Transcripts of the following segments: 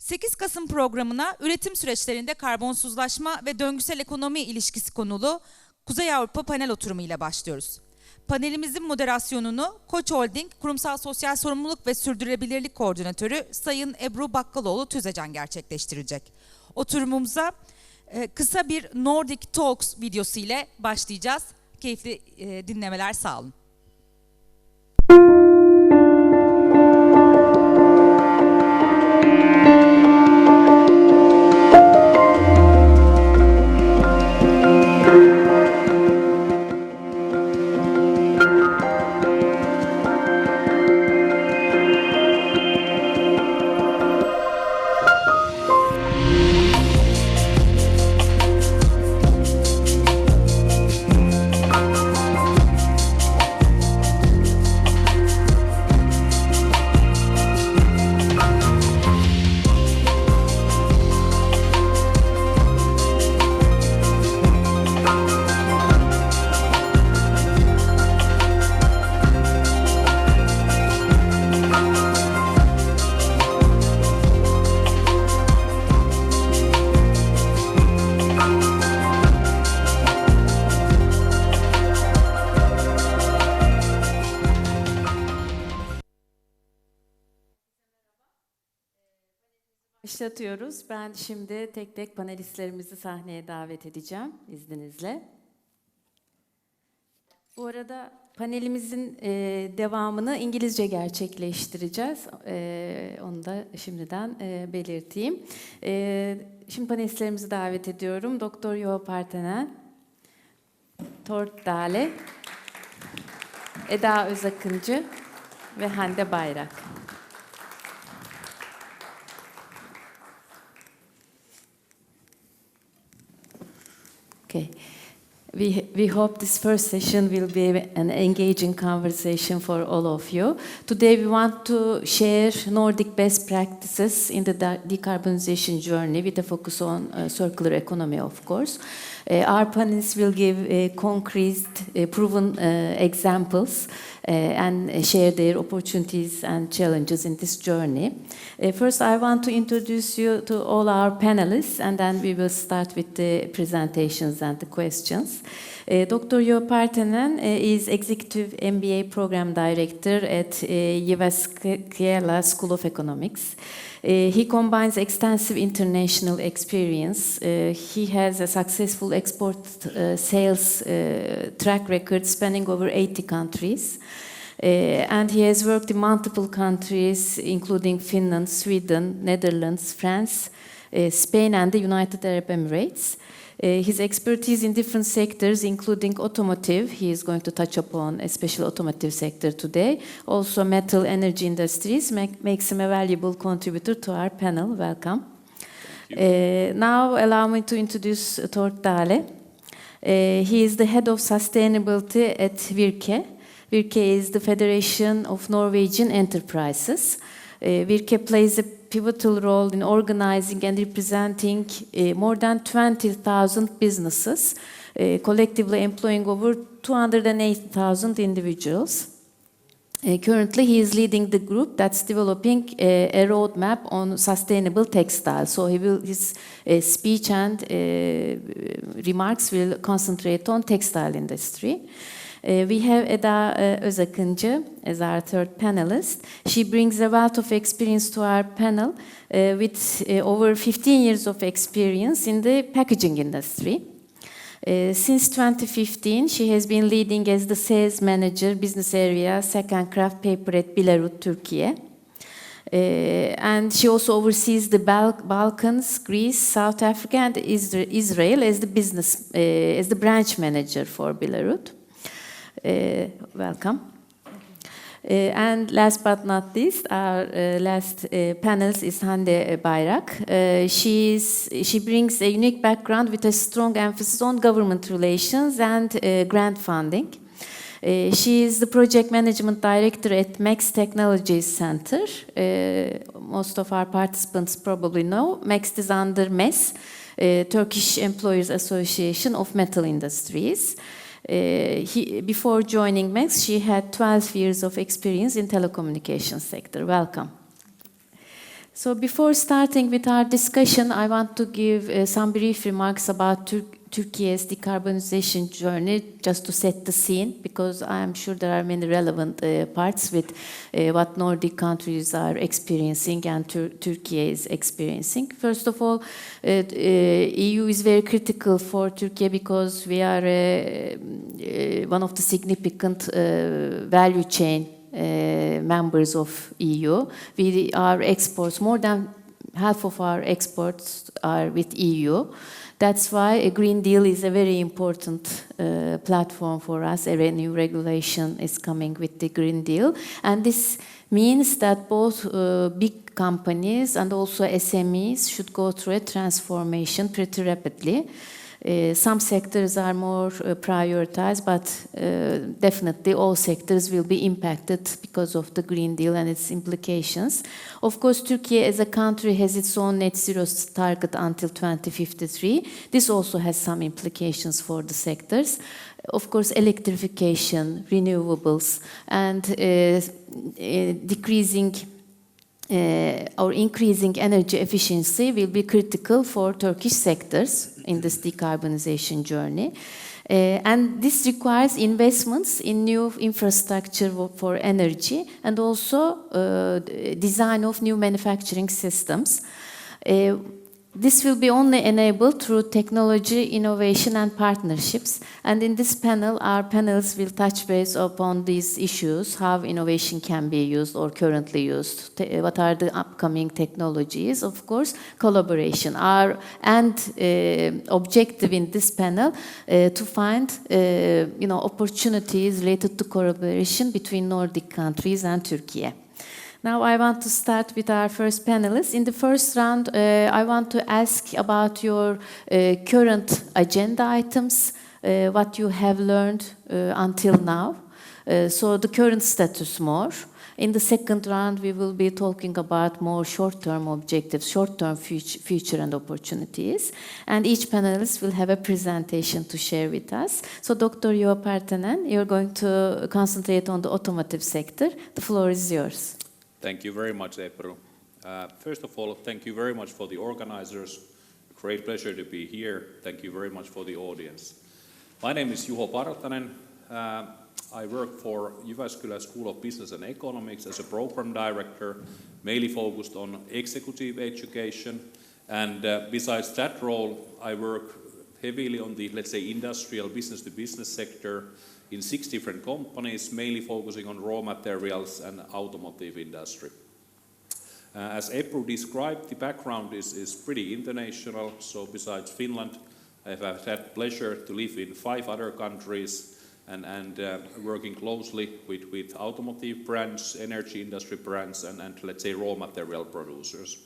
8 Kasım programına üretim süreçlerinde karbonsuzlaşma ve döngüsel ekonomi ilişkisi konulu Kuzey Avrupa panel oturumu ile başlıyoruz. Panelimizin moderasyonunu Koç Holding Kurumsal Sosyal Sorumluluk ve Sürdürülebilirlik Koordinatörü Sayın Ebru Bakkaloğlu Tüzecan gerçekleştirecek. Oturumumuza kısa bir Nordic Talks videosu ile başlayacağız. Keyifli dinlemeler, sağ olun. Başlatıyoruz. Ben şimdi tek tek panelistlerimizi sahneye davet edeceğim izninizle. Bu arada panelimizin devamını İngilizce gerçekleştireceğiz. Onu da şimdiden belirteyim. Şimdi panelistlerimizi davet ediyorum. Doktor Juho Partanen, Tord Dale, Özkınacı ve Hande Bayrak. Okay. We hope this first session will be an engaging conversation for all of you. Today we want to share Nordic best practices in the decarbonization journey with a focus on circular economy, of course. Our panelists will give concrete, proven examples and share their opportunities and challenges in this journey. First, I want to introduce you to all our panelists, and then we will start with the presentations and the questions. Dr. Juho Partanen is Executive MBA Program Director at Jyväskylä School of Economics. He combines extensive international experience. He has a successful export sales track record spanning over 80 countries. And he has worked in multiple countries, including Finland, Sweden, Netherlands, France, Spain, and the United Arab Emirates. His expertise in different sectors, including automotive, he is going to touch upon especially automotive sector today, also metal energy industries, makes him a valuable contributor to our panel. Welcome. Now allow me to introduce Tord Dale. He is the head of sustainability at Virke. Virke is the Federation of Norwegian Enterprises. Virke plays a pivotal role in organizing and representing more than 20,000 businesses, collectively employing over 208,000 individuals. Currently, he is leading the group that's developing a roadmap on sustainable textiles. So his speech and remarks will concentrate on textile industry. We have Özkınacı as our third panelist. She brings a wealth of experience to our panel with over 15 years of experience in the packaging industry. Since 2015, she has been leading as the sales manager, business area, sack and craft paper at Billerud, Türkiye. And she also oversees the Balkans, Greece, South Africa, and Israel as the branch manager for Billerud. Welcome. And last but not least, our last panelist is Hande Bayrak. She brings a unique background with a strong emphasis on government relations and grant funding. She is the project management director at MEXT Technology Center. Most of our participants probably know MEXT is under MES, Turkish Employers Association of Metal Industries. Before joining MEXT, she had 12 years of experience in telecommunications sector. Welcome. So before starting with our discussion, I want to give some brief remarks about Turkey's decarbonization journey, just to set the scene, because I am sure there are many relevant parts with what Nordic countries are experiencing and Turkey is experiencing. First of all, EU is very critical for Turkey because we are one of the significant value chain members of EU. Our exports, more than half of our exports are with EU. That's why a Green Deal is a very important platform for us. A new regulation is coming with the Green Deal. And this means that both big companies and also SMEs should go through a transformation pretty rapidly. Some sectors are more prioritized, but definitely all sectors will be impacted because of the Green Deal and its implications. Of course, Turkey as a country has its own net zero target until 2053. This also has some implications for the sectors. Of course, electrification, renewables, and decreasing or increasing energy efficiency will be critical for Turkish sectors in this decarbonization journey. And this requires investments in new infrastructure for energy and also design of new manufacturing systems. This will be only enabled through technology, innovation, and partnerships. And in this panel, our panelists will touch base upon these issues, how innovation can be used or currently used, what are the upcoming technologies, of course, collaboration. Our end objective in this panel to find opportunities related to collaboration between Nordic countries and Turkey. Now I want to start with our first panelist. In the first round, I want to ask about your current agenda items, what you have learned until now. So the current status more. In the second round, we will be talking about more short-term objectives, short-term future and opportunities. And each panelist will have a presentation to share with us. So Dr. Juho Partanen, you're going to concentrate on the automotive sector. The floor is yours. Thank you very much, Ebru. First of all, thank you very much for the organizers. Great pleasure to be here. Thank you very much for the audience. My name is Juho Partanen. I work for Jyväskylä School of Business and Economics as a program director, mainly focused on executive education. And besides that role, I work heavily on the, let's say, industrial business-to-business sector in 6 different companies, mainly focusing on raw materials and automotive industry. As Ebru described, the background is pretty international. So besides Finland, I've had pleasure to live in 5 other countries and working closely with automotive brands, energy industry brands, and let's say raw material producers.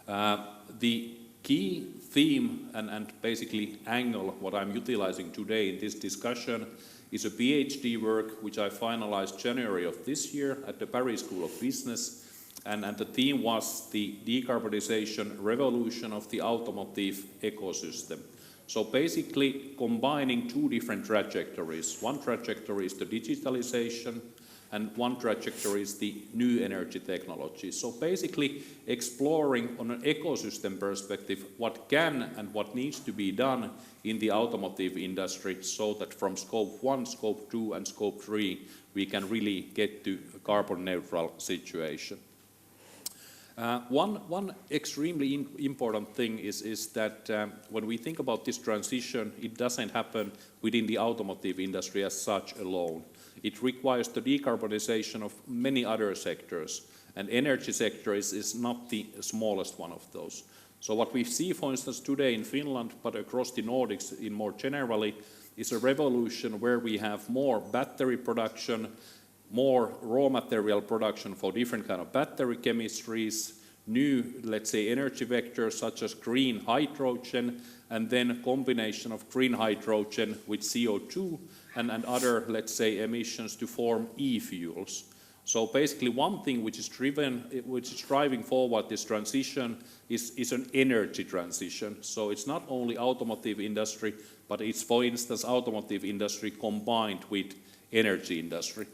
The key theme and basically angle what I'm utilizing today in this discussion is a PhD work which I finalized January of this year at the Paris School of Business, and the theme was the decarbonization revolution of the automotive ecosystem. So basically combining 2 different trajectories. One trajectory is the digitalization, and one trajectory is the new energy technology. So basically exploring on an ecosystem perspective what can and what needs to be done in the automotive industry so that from scope 1, scope 2 and scope 3 we can really get to a carbon neutral situation. One extremely important thing is that when we think about this transition, it doesn't happen within the automotive industry as such alone. It requires the decarbonization of many other sectors, and energy sector is not the smallest one of those. So what we see, for instance, today in Finland, but across the Nordics in more generally, is a revolution where we have more battery production, more raw material production for different kind of battery chemistries, new, let's say, energy vectors such as green hydrogen, and then a combination of green hydrogen with CO2 and other, let's say, emissions to form e-fuels. So basically one thing which is driving forward this transition is an energy transition. So it's not only automotive industry, but it's, for instance, automotive industry combined with energy industry.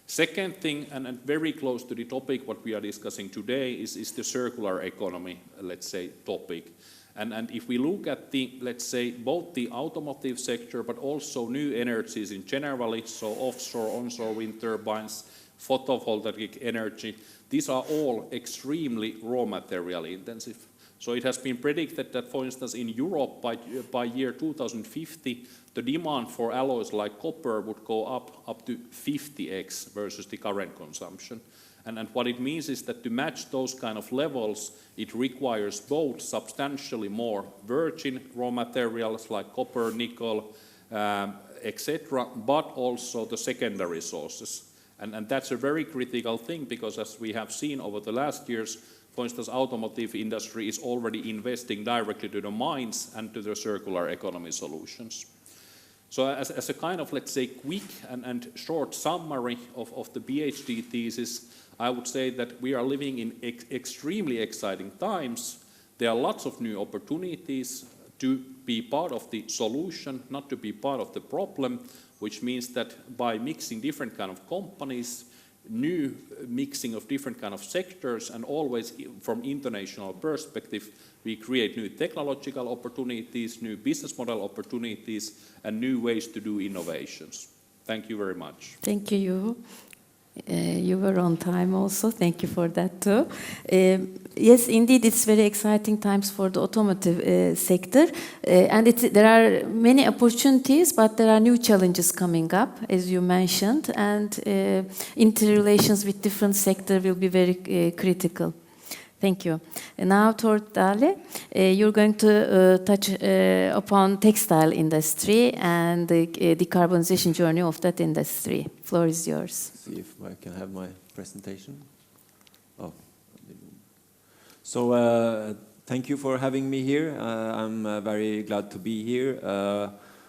Second thing, and very close to the topic what we are discussing today, is the circular economy, let's say, topic. And if we look at the, let's say, both the automotive sector, but also new energies in general, so offshore, onshore wind turbines, photovoltaic energy, these are all extremely raw material intensive. So it has been predicted that, for instance, in Europe by year 2050, the demand for alloys like copper would go up to 50x versus the current consumption. And what it means is that to match those kind of levels, it requires both substantially more virgin raw materials like copper, nickel, etc., but also the secondary sources. And that's a very critical thing, because as we have seen over the last years, for instance, automotive industry is already investing directly to the mines and to the circular economy solutions. So as a kind of, let's say, quick and short summary of the PhD thesis, I would say that we are living in extremely exciting times. There are lots of new opportunities to be part of the solution, not to be part of the problem, which means that by mixing different kind of companies, new mixing of different kind of sectors, and always from international perspective, we create new technological opportunities, new business model opportunities, and new ways to do innovations. Thank you very much. Thank you, Juho. You were on time also. Thank you for that too. Yes, indeed, it's very exciting times for the automotive sector. And there are many opportunities, but there are new challenges coming up, as you mentioned. And interrelations with different sectors will be very critical. Thank you. And now, toward Dale, you're going to touch upon textile industry and the decarbonization journey of that industry. Floor is yours. See if I can have my presentation. Oh. So thank you for having me here. I'm very glad to be here.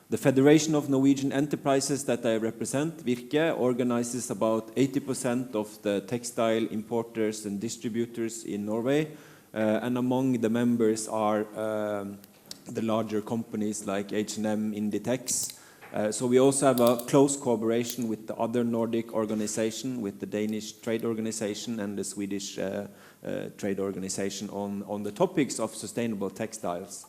The Federation of Norwegian Enterprises that I represent, Virke, organizes about 80% of the textile importers and distributors in Norway. And among the members are the larger companies like H&M, Inditex. So we also have a close cooperation with the other Nordic organization, with the Danish Trade Organization and the Swedish Trade Organization on the topics of sustainable textiles.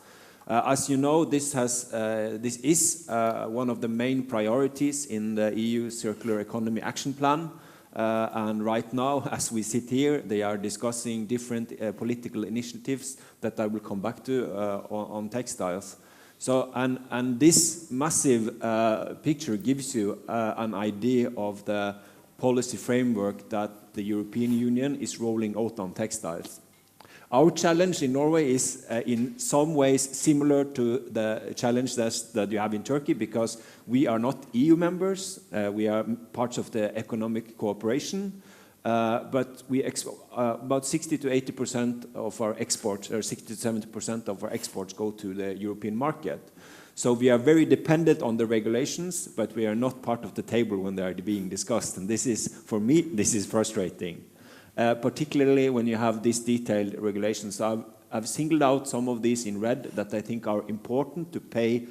As you know, this is one of the main priorities in the EU Circular Economy Action Plan. And right now, as we sit here, they are discussing different political initiatives that I will come back to on textiles. So, and this massive picture gives you an idea of the policy framework that the European Union is rolling out on textiles. Our challenge in Norway is in some ways similar to the challenge that you have in Turkey, because we are not EU members, we are parts of the economic cooperation, but we about 60 to 80% of our exports, or 60 to 70% of our exports go to the European market. So we are very dependent on the regulations, but we are not part of the table when they are being discussed. And this is, for me, this is frustrating. Particularly when you have these detailed regulations. So I've singled out some of these in red that I think are important to pay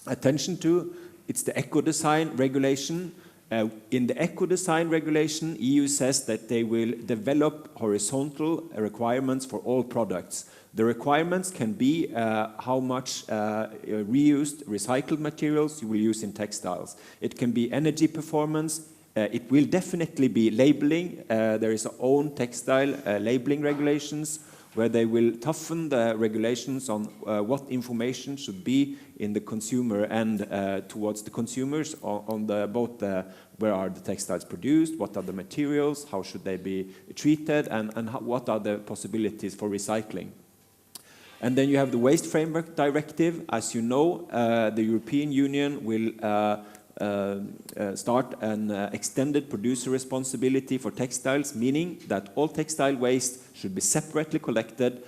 attention to. It's the eco-design regulation. In the eco-design regulation, EU says that they will develop horizontal requirements for all products. The requirements can be how much reused, recycled materials you will use in textiles. It can be energy performance. It will definitely be labeling. There is our own textile labeling regulations where they will toughen the regulations on what information should be in the consumer and towards the consumers on both where are the textiles produced, what are the materials, how should they be treated, and what are the possibilities for recycling. And then you have the Waste Framework Directive. As you know, the European Union will start an extended producer responsibility for textiles, meaning that all textile waste should be separately collected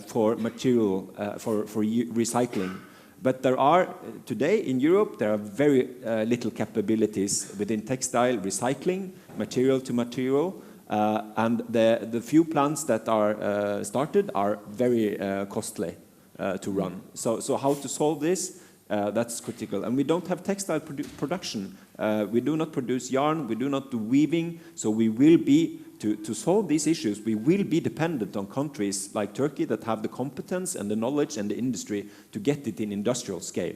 for material, for recycling. But there are, today in Europe, there are very little capabilities within textile recycling, material to material, and the few plants that are started are very costly to run. So how to solve this? That's critical. And we don't have textile production We do not produce yarn, we do not do weaving, so we will be, to solve these issues, we will be dependent on countries like Turkey that have the competence and the knowledge and the industry to get it in industrial scale.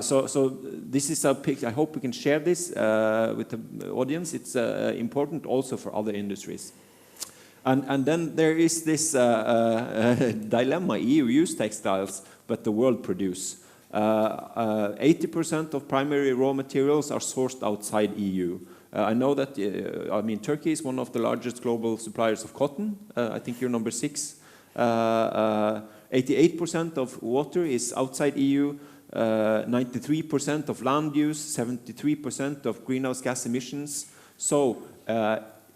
So this is a picture. I hope we can share this with the audience. It's important also for other industries. And then there is this dilemma: EU use textiles, but the world produce. 80% of primary raw materials are sourced outside EU. I know that, Turkey is one of the largest global suppliers of cotton. I think you're number 6. 88% of water is outside EU. 93% of land use, 73% of greenhouse gas emissions. So,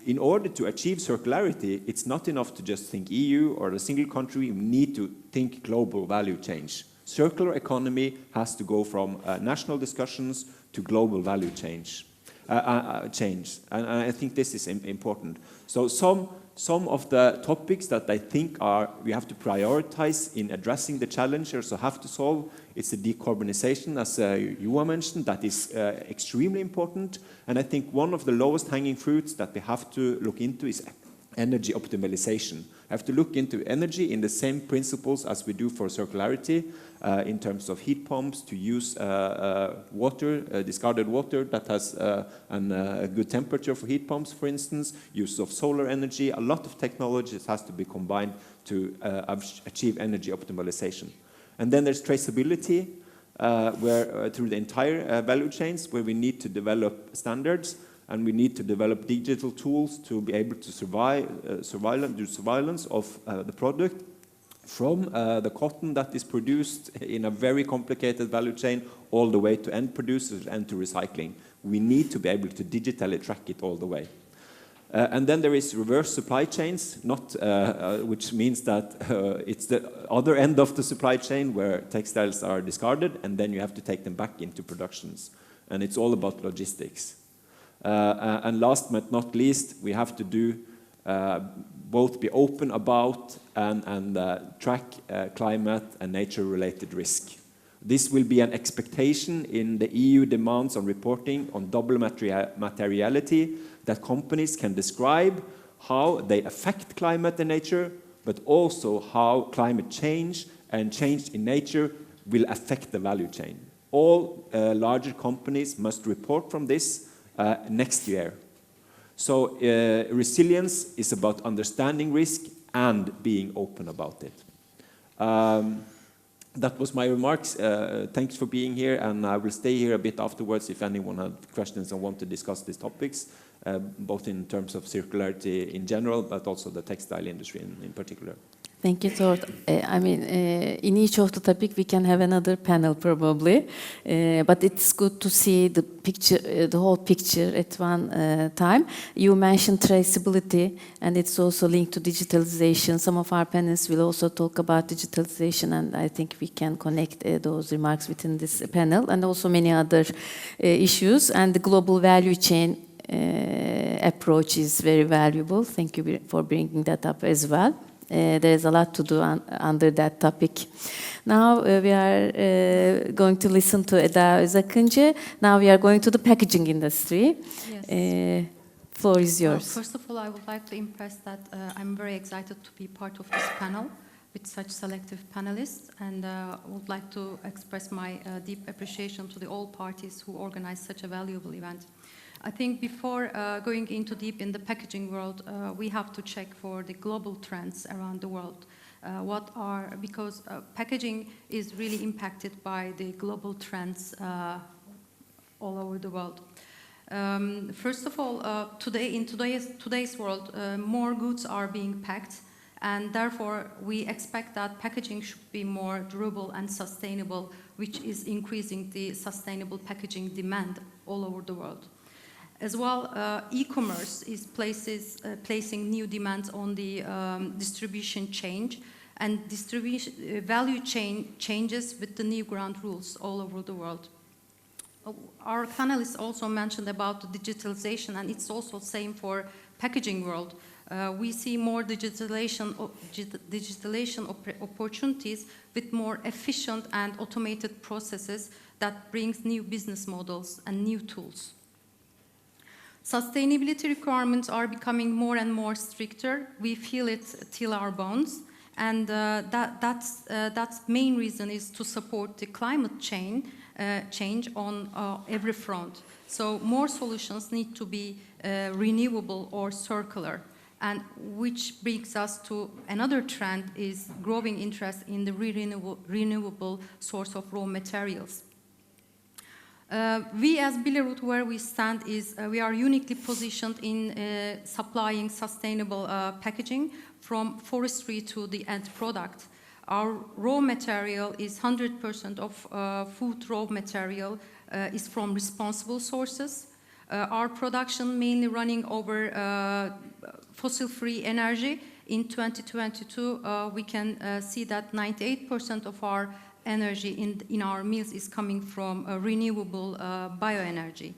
in order to achieve circularity, it's not enough to just think EU or a single country. We need to think global value change. Circular economy has to go from national discussions to global value change. And I think this is important. So some of the topics that I think we have to prioritize in addressing the challenges or have to solve, it's the decarbonization, as Juho mentioned, that is extremely important. And I think one of the lowest hanging fruits that we have to look into is energy optimization. We have to look into energy in the same principles as we do for circularity, in terms of heat pumps, to use water, discarded water that has a good temperature for heat pumps, for instance, use of solar energy. A lot of technologies has to be combined to achieve energy optimization. And then there's traceability, where through the entire value chains, where we need to develop standards, and we need to develop digital tools to be able to do surveillance of the product from the cotton that is produced in a very complicated value chain all the way to end producers and to recycling. We need to be able to digitally track it all the way. And then there is reverse supply chains, which means that it's the other end of the supply chain where textiles are discarded, and then you have to take them back into productions. And it's all about logistics. And last but not least, we have to do both be open about and track climate and nature-related risk. This will be an expectation in the EU demands on reporting on double materiality, that companies can describe how they affect climate and nature, but also how climate change and change in nature will affect the value chain. All larger companies must report from this next year. So resilience is about understanding risk and being open about it. That was my remarks. Thanks for being here, and I will stay here a bit afterwards if anyone had questions and want to discuss these topics, both in terms of circularity in general, but also the textile industry in particular. Thank you, Tord. In each of the topic we can have another panel probably, but it's good to see the picture, the whole picture at one time. You mentioned traceability, and it's also linked to digitalization. Some of our panelists will also talk about digitalization, and I think we can connect those remarks within this panel, and also many other issues. And the global value chain approach is very valuable. Thank you for bringing that up as well. There's a lot to do under that topic. Now we are going to listen to Özkınacı. Now we are going to the packaging industry. Yes. Floor is yours. First of all, I would like to impress that I'm very excited to be part of this panel with such selective panelists, and would like to express my deep appreciation to all parties who organized such a valuable event. I think before going into deep in the packaging world, we have to check for the global trends around the world. Because packaging is really impacted by the global trends all over the world. First of all, in today's world, more goods are being packed, and therefore we expect that packaging should be more durable and sustainable, which is increasing the sustainable packaging demand all over the world. As well, e-commerce is placing new demands on the distribution chain, and value chain changes with the new ground rules all over the world. Our panelists also mentioned about the digitalization, and it's also same for packaging world. We see more digitalization opportunities with more efficient and automated processes that brings new business models and new tools. Sustainability requirements are becoming more and more stricter. We feel it till our bones, and that's main reason is to support the climate change on every front. So more solutions need to be renewable or circular, and which brings us to another trend is growing interest in the renewable source of raw materials. We as Billerud, where we stand is we are uniquely positioned in supplying sustainable packaging from forestry to the end product. Our raw material is 100% of food raw material is from responsible sources. Our production mainly running over fossil-free energy. In 2022, we can see that 98% of our energy in our mills is coming from renewable bioenergy.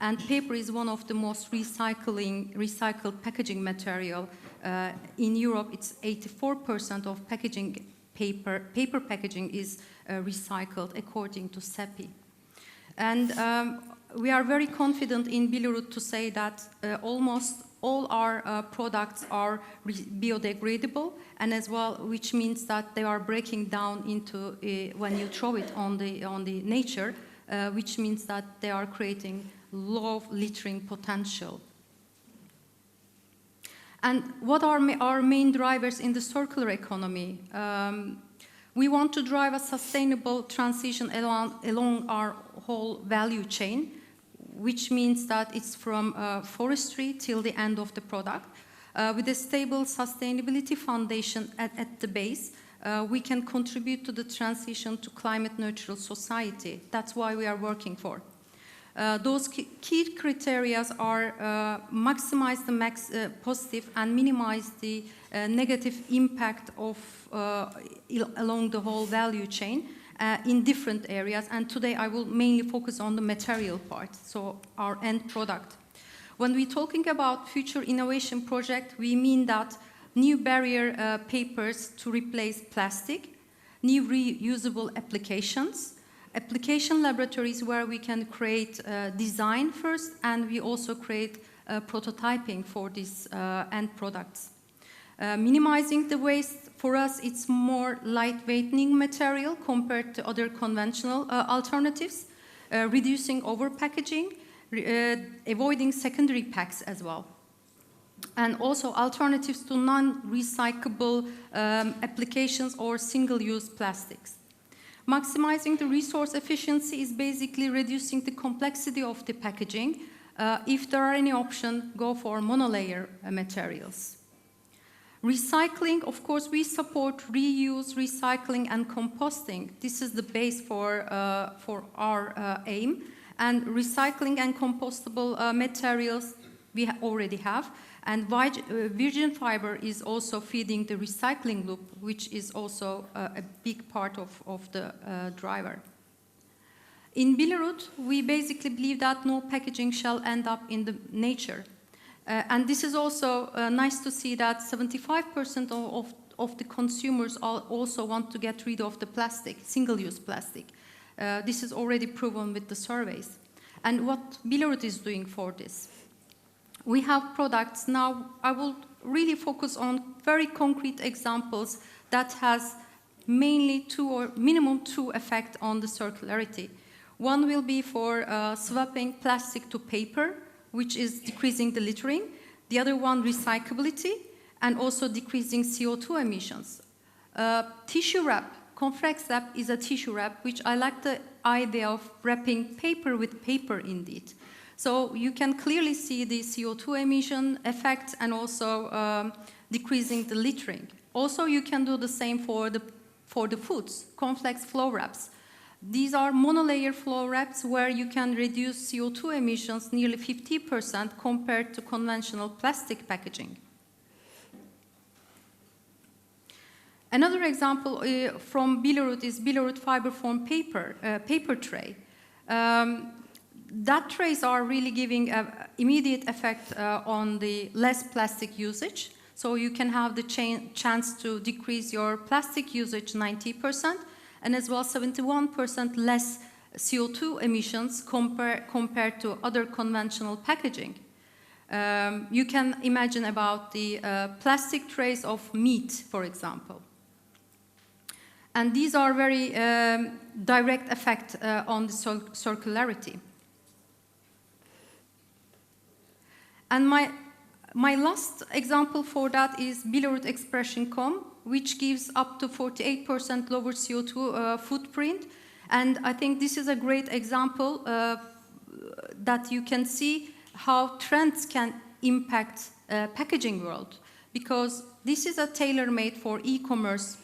And paper is one of the most recycled packaging material. In Europe, it's 84% of paper packaging is recycled according to CEPI. And we are very confident in Billerud to say that almost all our products are biodegradable, and as well, which means that they are breaking down into when you throw it on the nature, which means that they are creating low littering potential. And what are our main drivers in the circular economy? We want to drive a sustainable transition along our whole value chain, which means that it's from forestry till the end of the product. With a stable sustainability foundation at the base, we can contribute to the transition to climate-neutral society. That's why we are working for. Those key criteria are maximize the positive and minimize the negative impact of along the whole value chain in different areas. And today I will mainly focus on the material part, so our end product. When we're talking about future innovation project, we mean that new barrier papers to replace plastic, new reusable applications, application laboratories where we can create design first, and we also create prototyping for these end products. Minimizing the waste, for us it's more lightweighting material compared to other conventional alternatives, reducing overpackaging, avoiding secondary packs as well. And also alternatives to non-recyclable applications or single-use plastics. Maximizing the resource efficiency is basically reducing the complexity of the packaging. If there are any options, go for monolayer materials. Recycling, of course, we support reuse, recycling, and composting. This is the base for our aim. And recycling and compostable materials we already have. And virgin fiber is also feeding the recycling loop, which is also a big part of the driver. In Billerud, we basically believe that no packaging shall end up in the nature. And this is also nice to see that 75% of the consumers also want to get rid of the plastic, single-use plastic. This is already proven with the surveys. And what Billerud is doing for this? We have products now. I will really focus on very concrete examples that has mainly two or minimum two effect on the circularity. One will be for swapping plastic to paper, which is decreasing the littering. The other one, recyclability, and also decreasing CO2 emissions. Tissue wrap, Conflex wrap is a tissue wrap, which I like the idea of wrapping paper with paper indeed. So you can clearly see the CO2 emission effect and also decreasing the littering. Also, you can do the same for the foods, complex flow wraps. These are monolayer flow wraps where you can reduce CO2 emissions nearly 50% compared to conventional plastic packaging. Another example from Billerud is Billerud fiber foam paper tray. That trays are really giving an immediate effect on the less plastic usage. So you can have the chance to decrease your plastic usage 90% and as well 71% less CO2 emissions compared to other conventional packaging. You can imagine about the plastic trays of meat, for example. And these are very direct effect on the circularity. And my last example for that is Billerud Expression.com, which gives up to 48% lower CO2 footprint. And I think this is a great example that you can see how trends can impact packaging world, because this is a tailor-made for e-commerce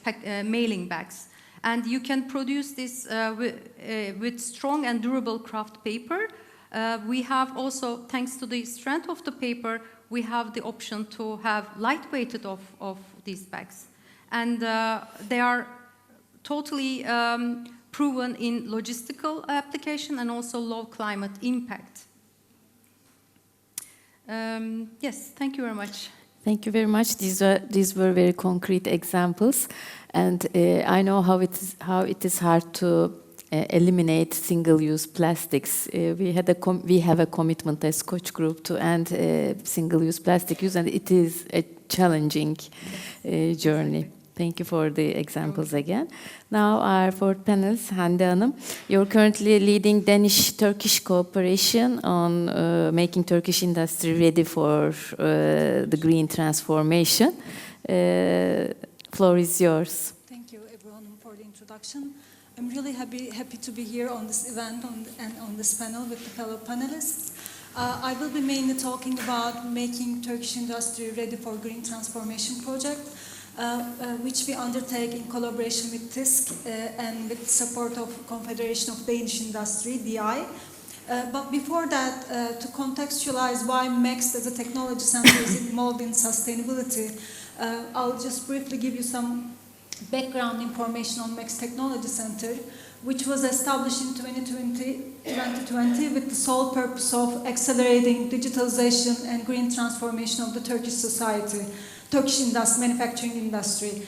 mailing bags. And you can produce this with strong and durable craft paper. We have also, thanks to the strength of the paper, we have the option to have lightweighted of these bags. And they are totally proven in logistical application and also low climate impact. Yes, thank you very much. Thank you very much. These were very concrete examples, and I know how it is hard to eliminate single-use plastics. We have a commitment as Koç Group to end single-use plastic use, and it is a challenging journey. Thank you for the examples again. Now our fourth panelist, Hande Hanım. You're currently leading Danish-Turkish cooperation on making Turkish industry ready for the green transformation. Floor is yours. Thank you, Ebru, for the introduction. I'm really happy to be here on this event and on this panel with the fellow panelists. I will be mainly talking about making Turkish industry ready for green transformation project, which we undertake in collaboration with TISC and with support of Confederation of Danish Industry, DI. But before that, to contextualize why MEXT as a technology center is involved in sustainability, I'll just briefly give you some background information on MEXT Technology Center, which was established in 2020 with the sole purpose of accelerating digitalization and green transformation of the Turkish society. Turkish manufacturing industry.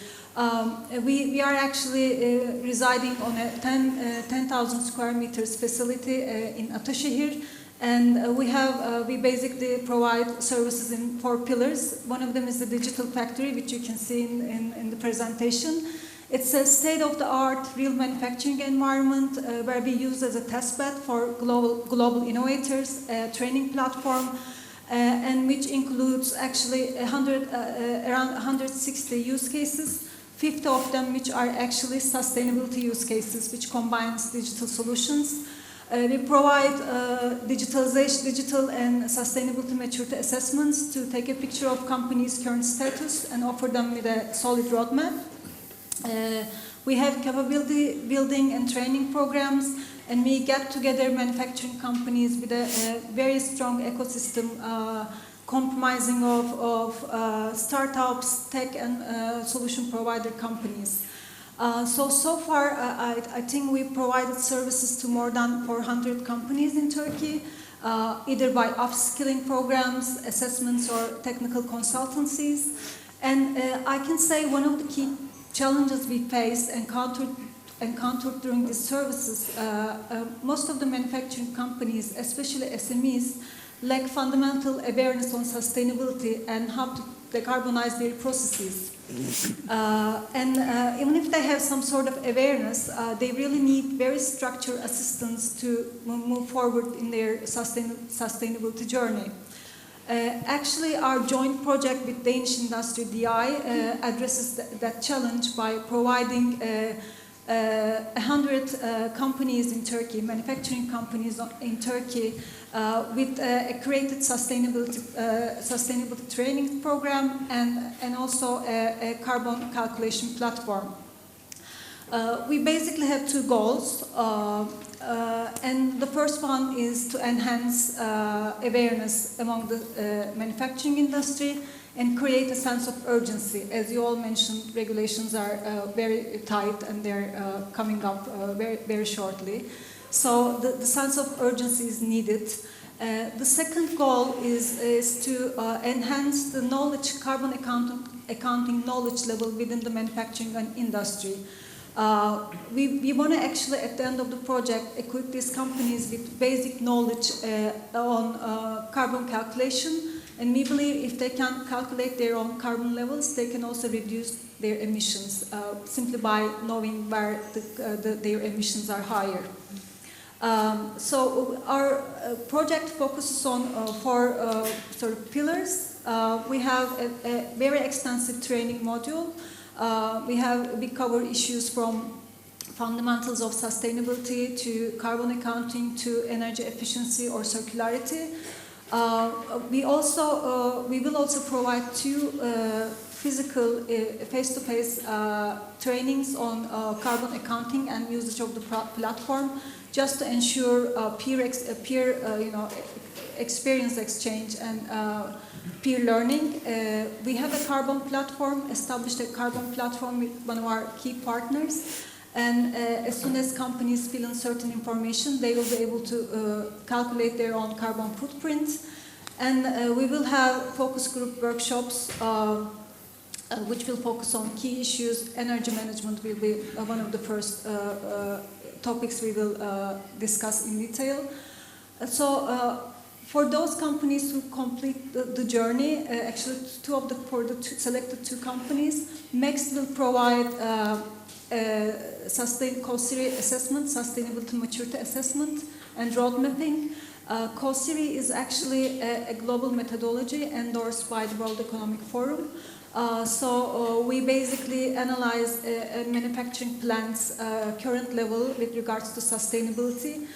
We are actually residing on a 10,000 square meters facility in Ataşehir, and we basically provide services in 4 pillars. One of them is the digital factory, which you can see in the presentation. It's a state-of-the-art real manufacturing environment where we use as a testbed for global innovators, a training platform, and which includes actually around 160 use cases, 50 of them which are actually sustainability use cases, which combines digital solutions. We provide digital and sustainability maturity assessments to take a picture of companies' current status and offer them with a solid roadmap. We have capability building and training programs, and we get together manufacturing companies with a very strong ecosystem comprising of startups, tech and solution provider companies. So far, I think we provided services to more than 400 companies in Turkey, either by upskilling programs, assessments, or technical consultancies. And I can say one of the key challenges we faced and encountered during these services, most of the manufacturing companies, especially SMEs, lack fundamental awareness on sustainability and how to decarbonize their processes. Even if they have some sort of awareness, they really need very structured assistance to move forward in their sustainability journey. Actually, our joint project with Danish Industry DI addresses that challenge by providing 100 companies in Turkey, manufacturing companies in Turkey, with a created sustainability training program and also a carbon calculation platform. We basically have 2 goals, and the first one is to enhance awareness among the manufacturing industry and create a sense of urgency. As you all mentioned, regulations are very tight and they're coming up very, very shortly. So the sense of urgency is needed. The second goal is to enhance the knowledge, carbon accounting knowledge level within the manufacturing and industry. We want to actually, at the end of the project, equip these companies with basic knowledge on carbon calculation. And we believe if they can calculate their own carbon levels, they can also reduce their emissions simply by knowing where their emissions are higher. So our project focuses on four sort of pillars. We have a very extensive training module. We cover issues from fundamentals of sustainability to carbon accounting to energy efficiency or circularity. We will also provide two physical face-to-face trainings on carbon accounting and usage of the platform, just to ensure peer experience exchange and peer learning. We have a carbon platform, established a carbon platform with one of our key partners. And as soon as companies fill in certain information, they will be able to calculate their own carbon footprint. And we will have focus group workshops which will focus on key issues. Energy management will be one of the first topics we will discuss in detail. For those companies who complete the journey, actually for the selected two companies, MEXT will provide COSIRI assessment, sustainability maturity assessment, and road mapping. COSIRI is actually a global methodology endorsed by the World Economic Forum. We basically analyze manufacturing plants' current level with regards to sustainability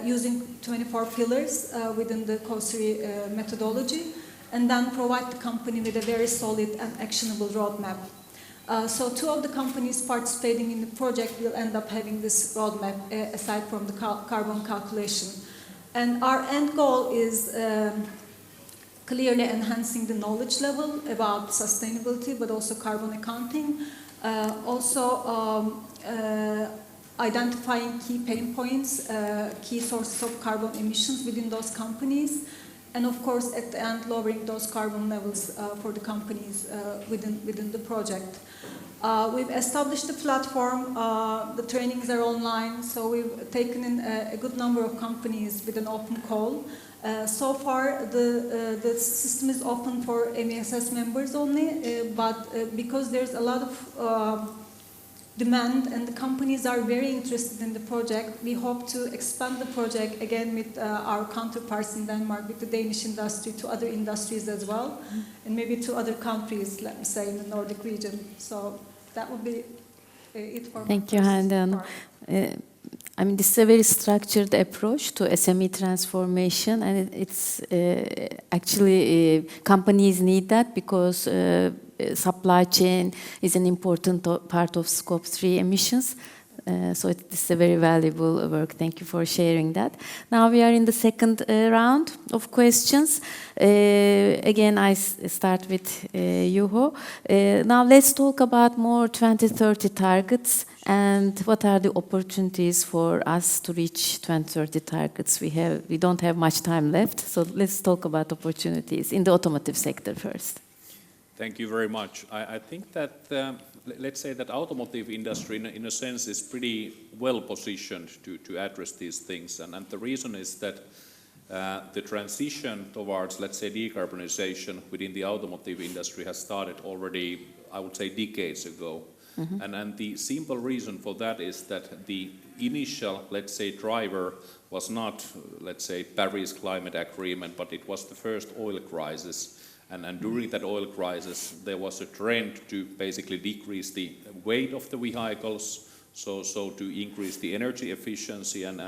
using 24 pillars within the COSIRI methodology, and then provide the company with a very solid and actionable roadmap. So two of the companies participating in the project will end up having this roadmap aside from the carbon calculation. And our end goal is clearly enhancing the knowledge level about sustainability, but also carbon accounting. Identifying key pain points, key sources of carbon emissions within those companies, and of course, at the end, lowering those carbon levels for the companies within the project. We've established the platform, the trainings are online, so we've taken in a good number of companies with an open call. So far, the system is open for MESS members only, but because there's a lot of demand and the companies are very interested in the project, we hope to expand the project again with our counterparts in Denmark, with the Danish industry, to other industries as well, and maybe to other countries, let me say, in the Nordic region. So that would be it for Thank you, Hande. I mean, this is a very structured approach to SME transformation, and it's actually companies need that because supply chain is an important part of Scope 3 emissions. So it's a very valuable work. Thank you for sharing that. Now we are in the second round of questions. Again, I start with Juho. Now let's talk about more 2030 targets and what are the opportunities for us to reach 2030 targets. We don't have much time left, so let's talk about opportunities in the automotive sector first. Thank you very much. I think that, let's say that automotive industry in a sense is pretty well positioned to address these things. And the reason is that the transition towards, let's say, decarbonization within the automotive industry has started already, I would say, decades ago. Mm-hmm. And the simple reason for that is that the initial, let's say, driver was not, let's say, Paris Climate Agreement, but it was the first oil crisis. And during that oil crisis, there was a trend to basically decrease the weight of the vehicles, so to increase the energy efficiency, and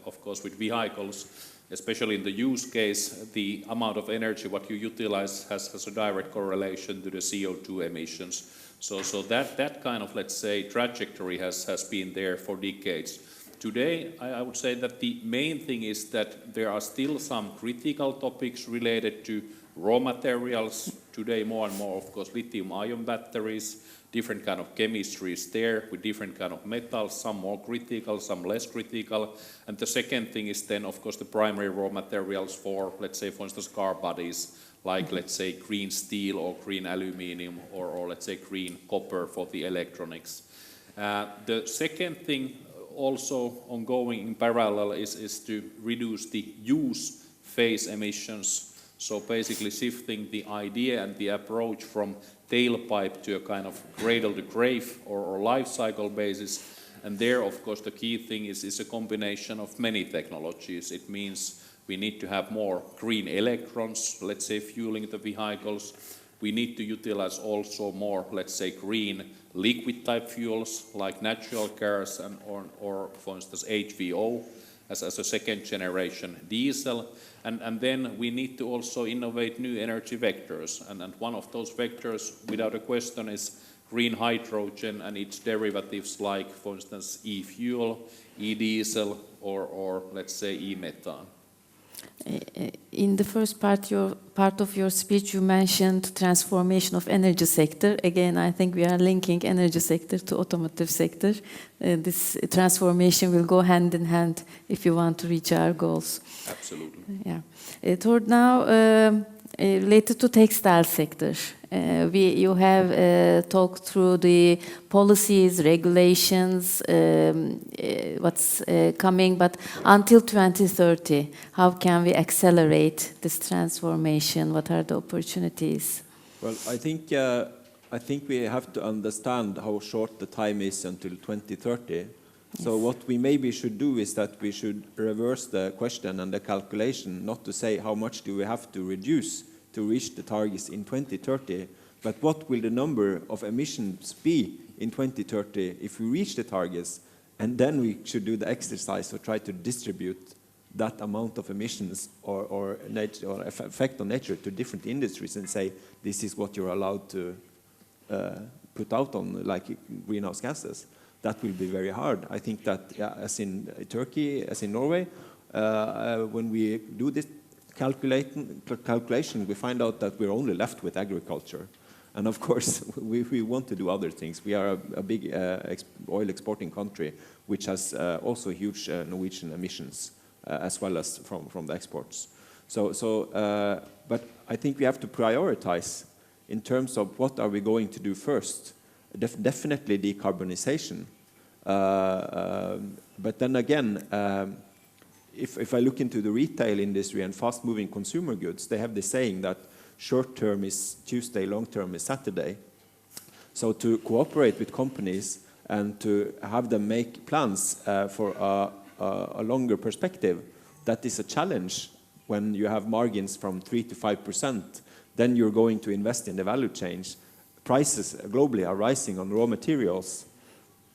of course with vehicles, especially in the use case, the amount of energy what you utilize has a direct correlation to the CO2 emissions. So that kind of, let's say, trajectory has been there for decades. Today, I would say that the main thing is that there are still some critical topics related to raw materials. Today, more and more, of course, lithium-ion batteries, different kind of chemistries there with different kind of metals, some more critical, some less critical. And the second thing is then, of course, the primary raw materials for, let's say, for instance, car bodies, like, let's say, green steel or green aluminium or let's say, green copper for the electronics. The second thing also ongoing in parallel is to reduce the use phase emissions. So basically shifting the idea and the approach from tailpipe to a kind of cradle to grave or life cycle basis. And there, of course, the key thing is a combination of many technologies. It means we need to have more green electrons, let's say, fueling the vehicles. We need to utilize also more, let's say, green liquid type fuels like natural gas and or for instance, HVO as a second generation diesel. And then we need to also innovate new energy vectors. And one of those vectors, without a question, is green hydrogen and its derivatives like, for instance, e-fuel, e-diesel, or let's say e-methane. In the first part of your speech, you mentioned transformation of energy sector. Again, I think we are linking energy sector to automotive sector. This transformation will go hand in hand if you want to reach our goals. Absolutely. Yeah. Toward now, related to textile sector, you have talked through the policies, regulations, what's coming, but until 2030, how can we accelerate this transformation? What are the opportunities? Well, I think we have to understand how short the time is until 2030. Yes. So what we maybe should do is that we should reverse the question and the calculation, not to say how much do we have to reduce to reach the targets in 2030, but what will the number of emissions be in 2030 if we reach the targets, and then we should do the exercise to try to distribute that amount of emissions or effect on nature to different industries and say this is what you're allowed to put out on like greenhouse gases. That will be very hard. I think that as in Turkey, as in Norway, when we do this calculation, we find out that we're only left with agriculture. And of course, we want to do other things. We are a big oil exporting country, which has also huge Norwegian emissions, as well as from the exports. But I think we have to prioritize in terms of what are we going to do first. Definitely decarbonization. But then again, if I look into the retail industry and fast-moving consumer goods, they have this saying that short-term is Tuesday, long-term is Saturday. So to cooperate with companies and to have them make plans for a longer perspective, that is a challenge when you have margins from 3 to 5%. Then you're going to invest in the value chain. Prices globally are rising on raw materials,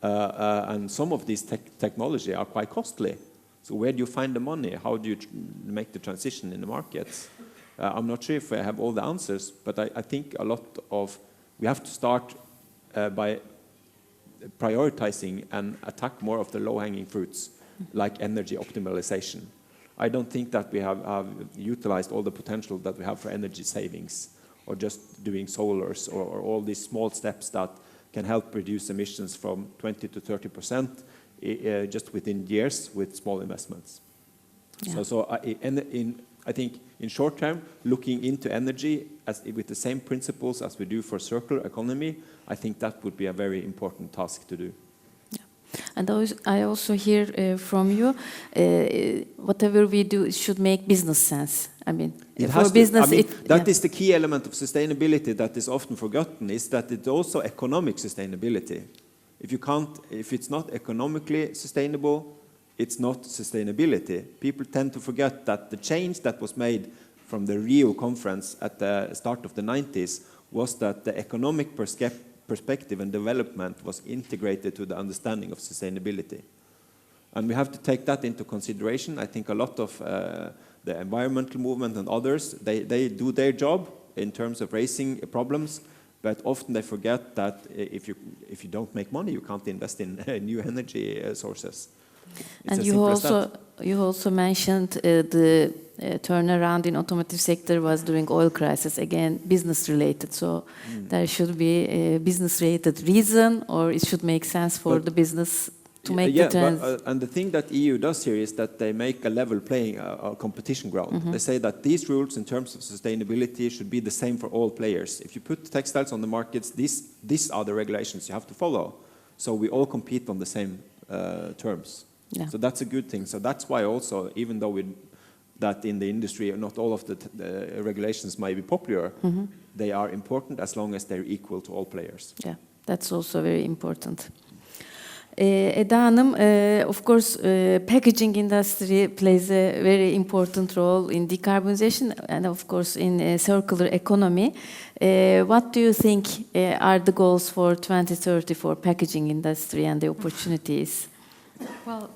and some of these technology are quite costly. So where do you find the money? How do you make the transition in the markets? I'm not sure if I have all the answers, but I think we have to start by prioritizing and attack more of the low-hanging fruits, like energy optimization. I don't think that we have utilized all the potential that we have for energy savings, or just doing solars, or all these small steps that can help reduce emissions from 20 to 30%. Just within years with small investments. Yeah. So I think in short term, looking into energy with the same principles as we do for circular economy, I think that would be a very important task to do. Yeah. And I also hear from you, whatever we do should make business sense. I mean, for business, that is the key element of sustainability that is often forgotten, is that it's also economic sustainability. If it's not economically sustainable, it's not sustainability. People tend to forget that the change that was made from the Rio conference at the start of the 90s was that the economic perspective and development was integrated to the understanding of sustainability. And we have to take that into consideration. I think a lot of the environmental movement and others, they do their job in terms of raising problems. But often they forget that if you don't make money, you can't invest in new energy sources. It's And as you simple as that. also mentioned the turnaround in automotive sector was during oil crisis, again business related. So there should be a business related reason, or it should make sense for the business to make the transition. And the thing that EU does here is that they make a level playing competition ground. They say that these rules in terms of sustainability should be the same for all players. If you put textiles on the markets, these are the regulations you have to follow. So we all compete on the same terms. Yeah. So that's a good thing. So that's why also, even though that in the industry not all of the regulations might be popular, they are important as long as they're equal to all players. Yeah, that's also very important. Eda Hanım, of course, packaging industry plays a very important role in decarbonization and, of course, in circular economy. What do you think are the goals for 2030 for packaging industry and the opportunities? Well,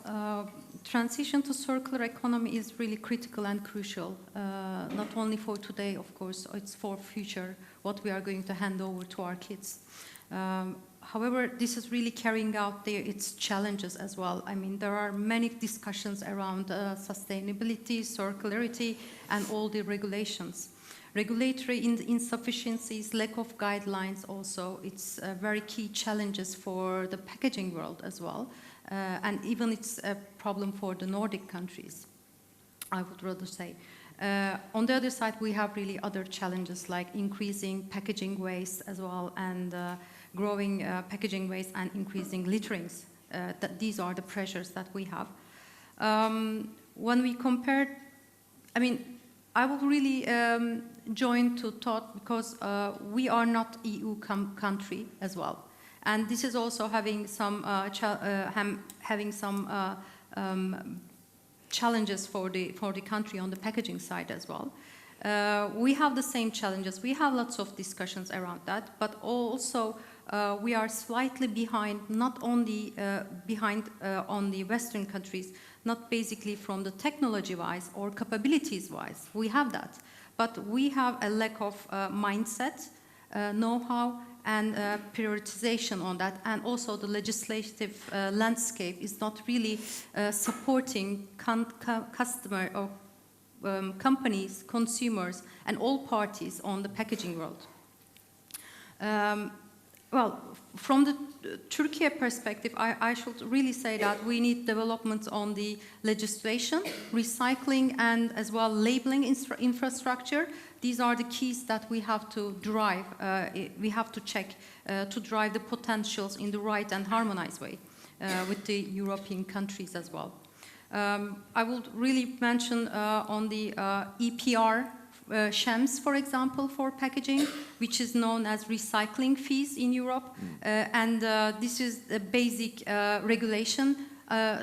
transition to circular economy is really critical and crucial, not only for today, of course, it's for future, what we are going to hand over to our kids. However, this is really carrying out its challenges as well. I mean, there are many discussions around sustainability, circularity, and all the regulations. Regulatory insufficiencies, lack of guidelines also, it's very key challenges for the packaging world as well. And even it's a problem for the Nordic countries, I would rather say. On the other side, we have really other challenges like increasing packaging waste as well, and growing packaging waste and increasing litterings. These are the pressures that we have. When we compare, I mean, I will really join to thought because we are not EU country as well. And this is also having some challenges for the country on the packaging side as well. We have the same challenges. We have lots of discussions around that, but also we are slightly behind, not only behind on the Western countries, not basically from the technology-wise or capabilities-wise. We have that, but we have a lack of mindset, know-how, and prioritization on that, and also the legislative landscape is not really supporting customer or companies, consumers, and all parties on the packaging world. Well, from the Turkey perspective, I should really say that we need developments on the legislation, recycling, and as well labeling infrastructure. These are the keys that we have to drive, we have to check to drive the potentials in the right and harmonized way with the European countries as well. I would really mention on the EPR schemes, for example, for packaging, which is known as recycling fees in Europe. And this is a basic regulation,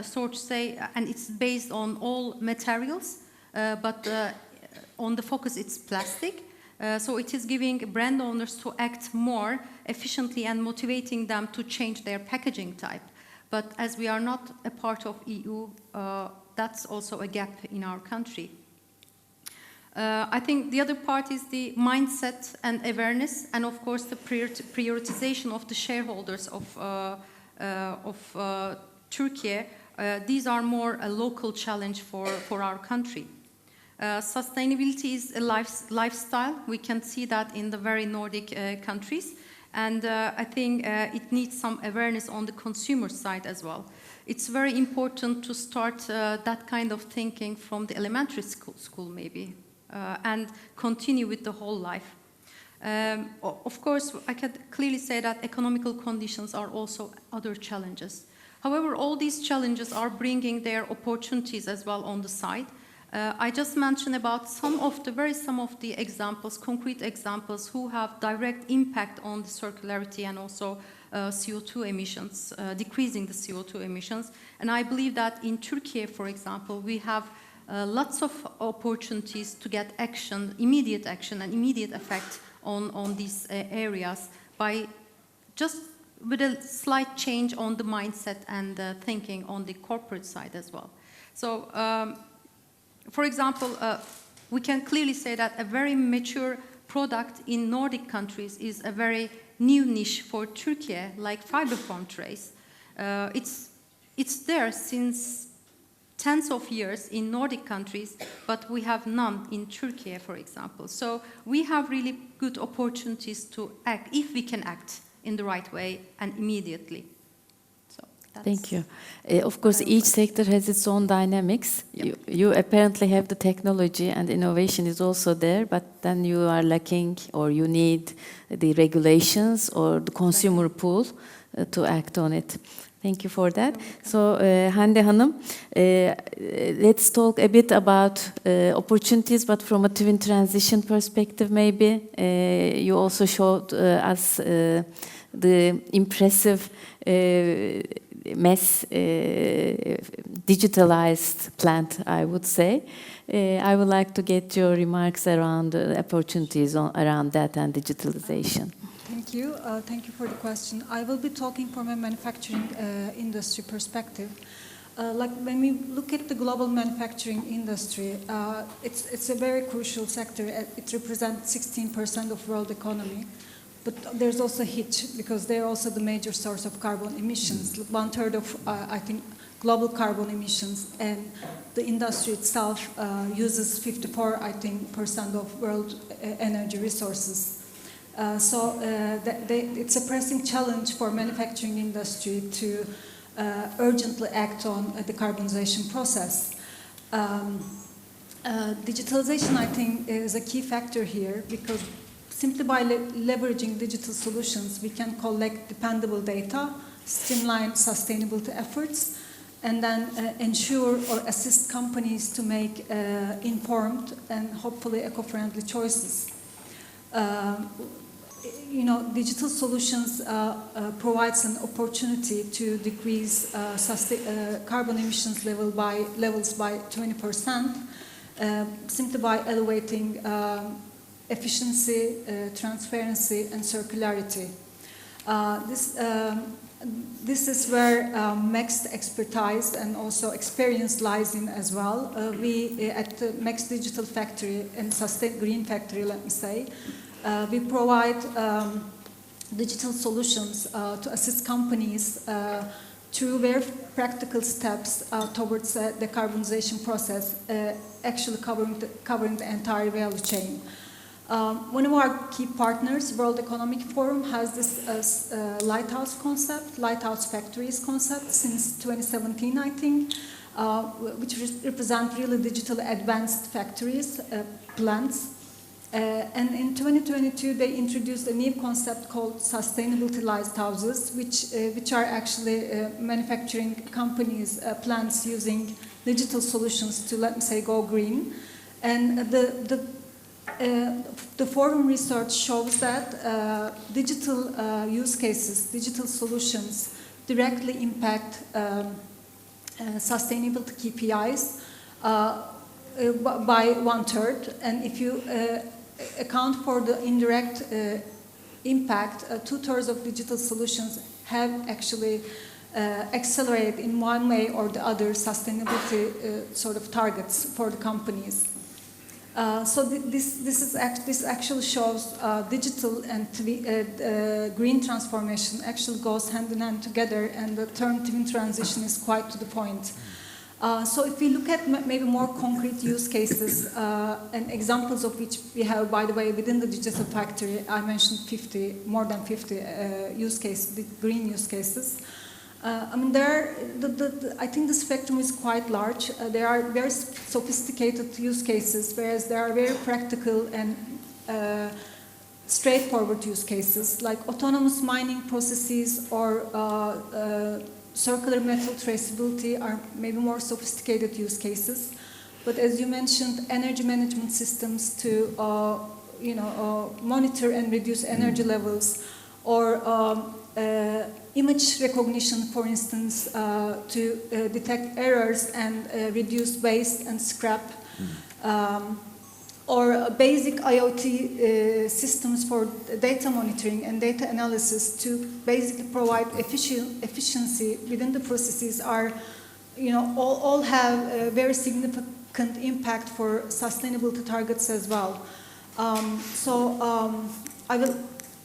so to say, and it's based on all materials, but on the focus it's plastic. So it is giving brand owners to act more efficiently and motivating them to change their packaging type. But as we are not a part of EU, that's also a gap in our country. I think the other part is the mindset and awareness, and of course the prioritization of the shareholders of Turkey. These are more a local challenge for our country. Sustainability is a lifestyle. We can see that in the very Nordic countries, and I think it needs some awareness on the consumer side as well. It's very important to start that kind of thinking from the elementary school maybe. And continue with the whole life. Of course, I can clearly say that economical conditions are also other challenges. However, all these challenges are bringing their opportunities as well on the side. I just mentioned about some of the examples, concrete examples, who have direct impact on the circularity and also CO2 emissions, decreasing the CO2 emissions. And I believe that in Turkey, for example, we have lots of opportunities to get action, immediate action and immediate effect on these areas by just with a slight change on the mindset and thinking on the corporate side as well. So, for example, we can clearly say that a very mature product in Nordic countries is a very new niche for Turkey, like fiber foam trays. It's it's there since tens of years in Nordic countries, but we have none in Turkey, for example. So we have really good opportunities to act, if we can act in the right way and immediately. So that's Thank you. Of course, each sector has its own dynamics. Yep. You apparently have the technology and innovation is also there, but then you are lacking or you need the regulations or the consumer pool to act on it. Thank you for that. So, Hande Hanım, let's talk a bit about opportunities, but from a twin transition perspective, maybe. You also showed us the impressive mass digitalized plant, I would say. I would like to get your remarks around opportunities around that and digitalization. Thank you. Thank you for the question. I will be talking from a manufacturing industry perspective. Like when we look at the global manufacturing industry, it's a very crucial sector. It represents 16% of world economy. But there's also a hitch because they're also the major source of carbon emissions. 1/3 of, I think, global carbon emissions, and the industry itself uses 54, I think, % of world energy resources. It's a pressing challenge for manufacturing industry to urgently act on the carbonization process. Digitalization, I think, is a key factor here because simply by leveraging digital solutions, we can collect dependable data, streamline sustainability efforts, and then ensure or assist companies to make informed and hopefully eco-friendly choices. Digital solutions provides an opportunity to decrease carbon emissions levels by 20%, simply by elevating efficiency, transparency, and circularity. This is where MEXT expertise and also experience lies in as well. We at the MEXT Digital Factory and Green Factory, let me say, we provide digital solutions to assist companies through very practical steps towards the carbonization process, actually covering the entire value chain. One of our key partners, World Economic Forum, has this lighthouse concept, lighthouse factories concept since 2017, I think, which represent really digital advanced factories, plants. And in 2022, they introduced a new concept called sustainability lighthouses, which are actually manufacturing companies, plants using digital solutions to, let me say, go green. And the forum research shows that digital use cases, digital solutions directly impact sustainability KPIs by 1/3. And if you account for the indirect impact, 2/3 of digital solutions have actually accelerated in one way or the other sustainability sort of targets for the companies. This actually shows digital and green transformation actually goes hand in hand together, and the term twin transition is quite to the point. So if we look at maybe more concrete use cases and examples of which we have, by the way, within the digital factory, I mentioned more than 50 use cases, green use cases. I think the spectrum is quite large. There are very sophisticated use cases, whereas there are very practical and straightforward use cases, like autonomous mining processes or circular metal traceability are maybe more sophisticated use cases. But as you mentioned, energy management systems to monitor and reduce energy levels, or image recognition, for instance, to detect errors and reduce waste and scrap, or basic IoT systems for data monitoring and data analysis to basically provide efficiency within the processes are, all have a very significant impact for sustainability targets as well. I will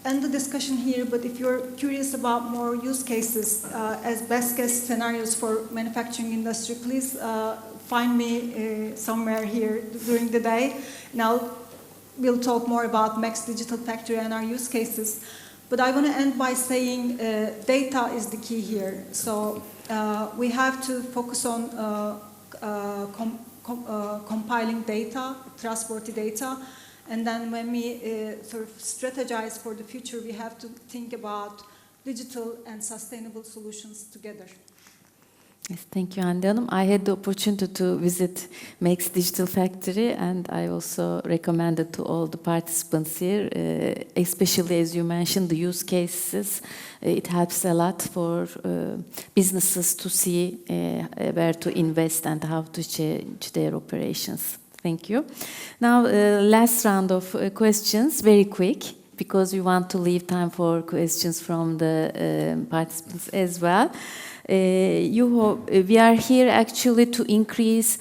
end the discussion here, but if you're curious about more use cases as best case scenarios for manufacturing industry, please find me somewhere here during the day. Now we'll talk more about MEXT Digital Factory and our use cases. But I want to end by saying data is the key here. So we have to focus on compiling data, trustworthy data. And then when we sort of strategize for the future, we have to think about digital and sustainable solutions together. Yes, thank you, Hande Hanım. I had the opportunity to visit MEXT Digital Factory, and I also recommended to all the participants here, especially as you mentioned, the use cases. It helps a lot for businesses to see where to invest and how to change their operations. Thank you. Now, last round of questions, very quick, because we want to leave time for questions from the participants as well. Juho, we are here actually to increase,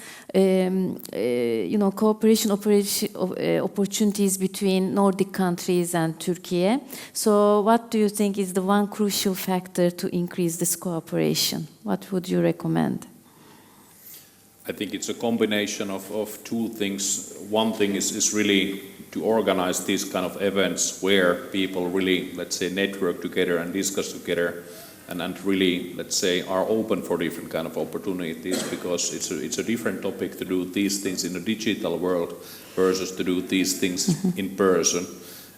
cooperation opportunities between Nordic countries and Turkey. So, what do you think is the one crucial factor to increase this cooperation? What would you recommend? I think it's a combination of two things. One thing is really to organize these kind of events where people really, let's say, network together and discuss together, and really, let's say, are open for different kind of opportunities, because it's a different topic to do these things in a digital world versus to do these things in person.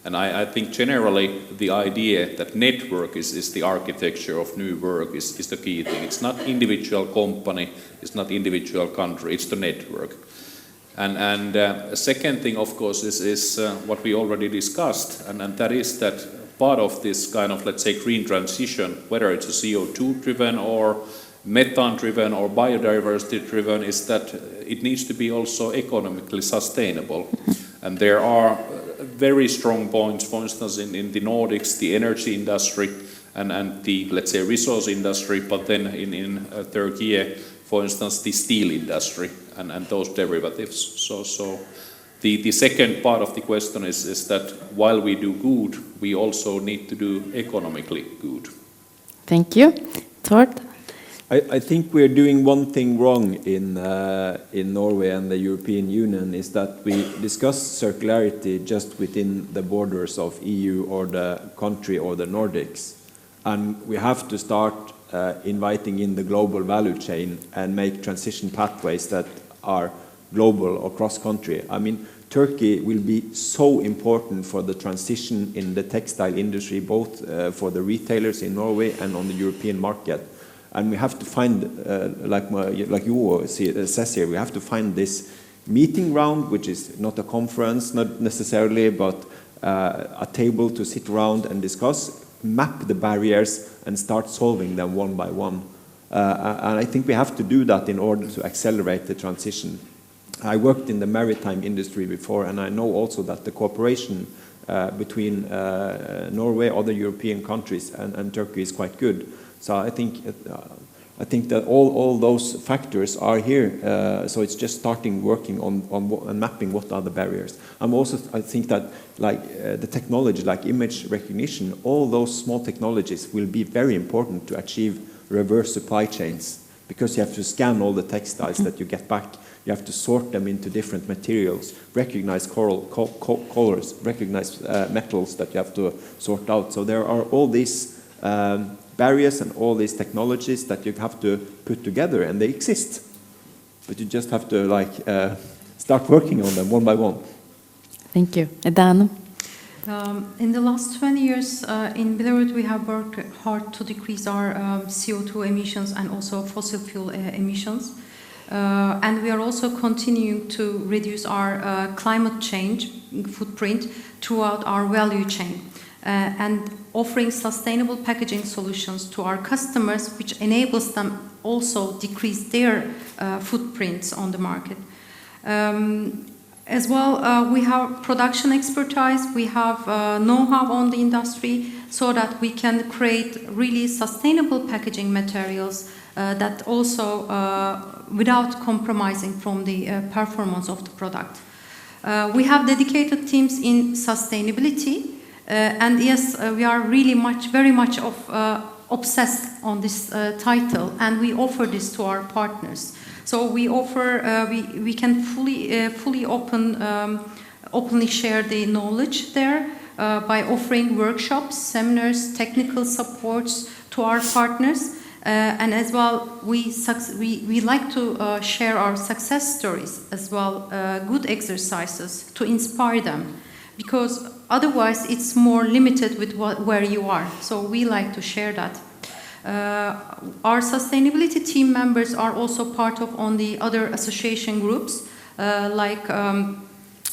And I think generally the idea that network is the architecture of new work is the key thing. It's not individual company, it's not individual country, it's the network. And a second thing, of course, is what we already discussed, and that is that part of this kind of, let's say, green transition, whether it's a CO2-driven or methane-driven or biodiversity-driven, is that it needs to be also economically sustainable. And there are very strong points, for instance, in the Nordics, the energy industry and the, let's say, resource industry, but then in Turkey, for instance, the steel industry and those derivatives. So the second part of the question is that while we do good, we also need to do economically good. Thank you. Tord? I think we're doing one thing wrong in Norway and the European Union, is that we discuss circularity just within the borders of EU or the country or the Nordics. And we have to start inviting in the global value chain and make transition pathways that are global or cross-country. I mean, Turkey will be so important for the transition in the textile industry, both for the retailers in Norway and on the European market. And we have to find, like Juho says here, we have to find this meeting ground, which is not a conference, not necessarily, but a table to sit around and discuss, map the barriers, and start solving them one by one. And I think we have to do that in order to accelerate the transition. I worked in the maritime industry before, and I know also that the cooperation between Norway, other European countries, and Turkey is quite good. So I think that all those factors are here. So it's just starting working on and mapping what are the barriers. I think that the technology, like image recognition, all those small technologies will be very important to achieve reverse supply chains, because you have to scan all the textiles that you get back. You have to sort them into different materials, recognize colors, recognize metals that you have to sort out. So there are all these barriers and all these technologies that you have to put together, and they exist. But you just have to start working on them one by one. Thank you. Edana? In the last 20 years in Billerud, we have worked hard to decrease our CO2 emissions and also fossil fuel emissions. And we are also continuing to reduce our climate change footprint throughout our value chain. And offering sustainable packaging solutions to our customers, which enables them also decrease their footprints on the market. As well, we have production expertise, we have know-how on the industry, so that we can create really sustainable packaging materials that also without compromising from the performance of the product. We have dedicated teams in sustainability, And yes, we are really very much obsessed on this title, and we offer this to our partners. So we offer, we can fully openly share the knowledge there by offering workshops, seminars, technical supports to our partners. And as well, we like to share our success stories as well, good exercises to inspire them, because otherwise it's more limited with where you are. So we like to share that. Our sustainability team members are also part of on the other association groups, like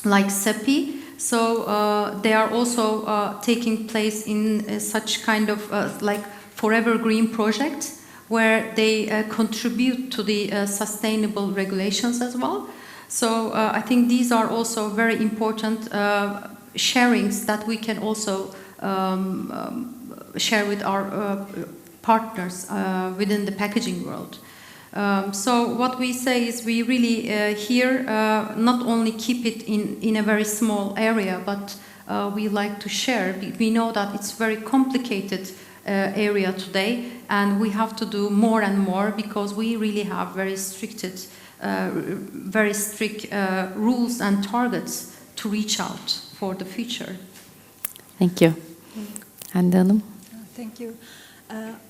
CEPI. So they are also taking place in such kind of like Forever Green project, where they contribute to the sustainable regulations as well. So I think these are also very important sharings that we can also share with our partners within the packaging world. So what we say is we really here not only keep it in a very small area, but we like to share. We know that it's very complicated area today, and we have to do more and more, because we really have very strict rules and targets to reach out for the future. Thank you. Hande Hanım. Thank you.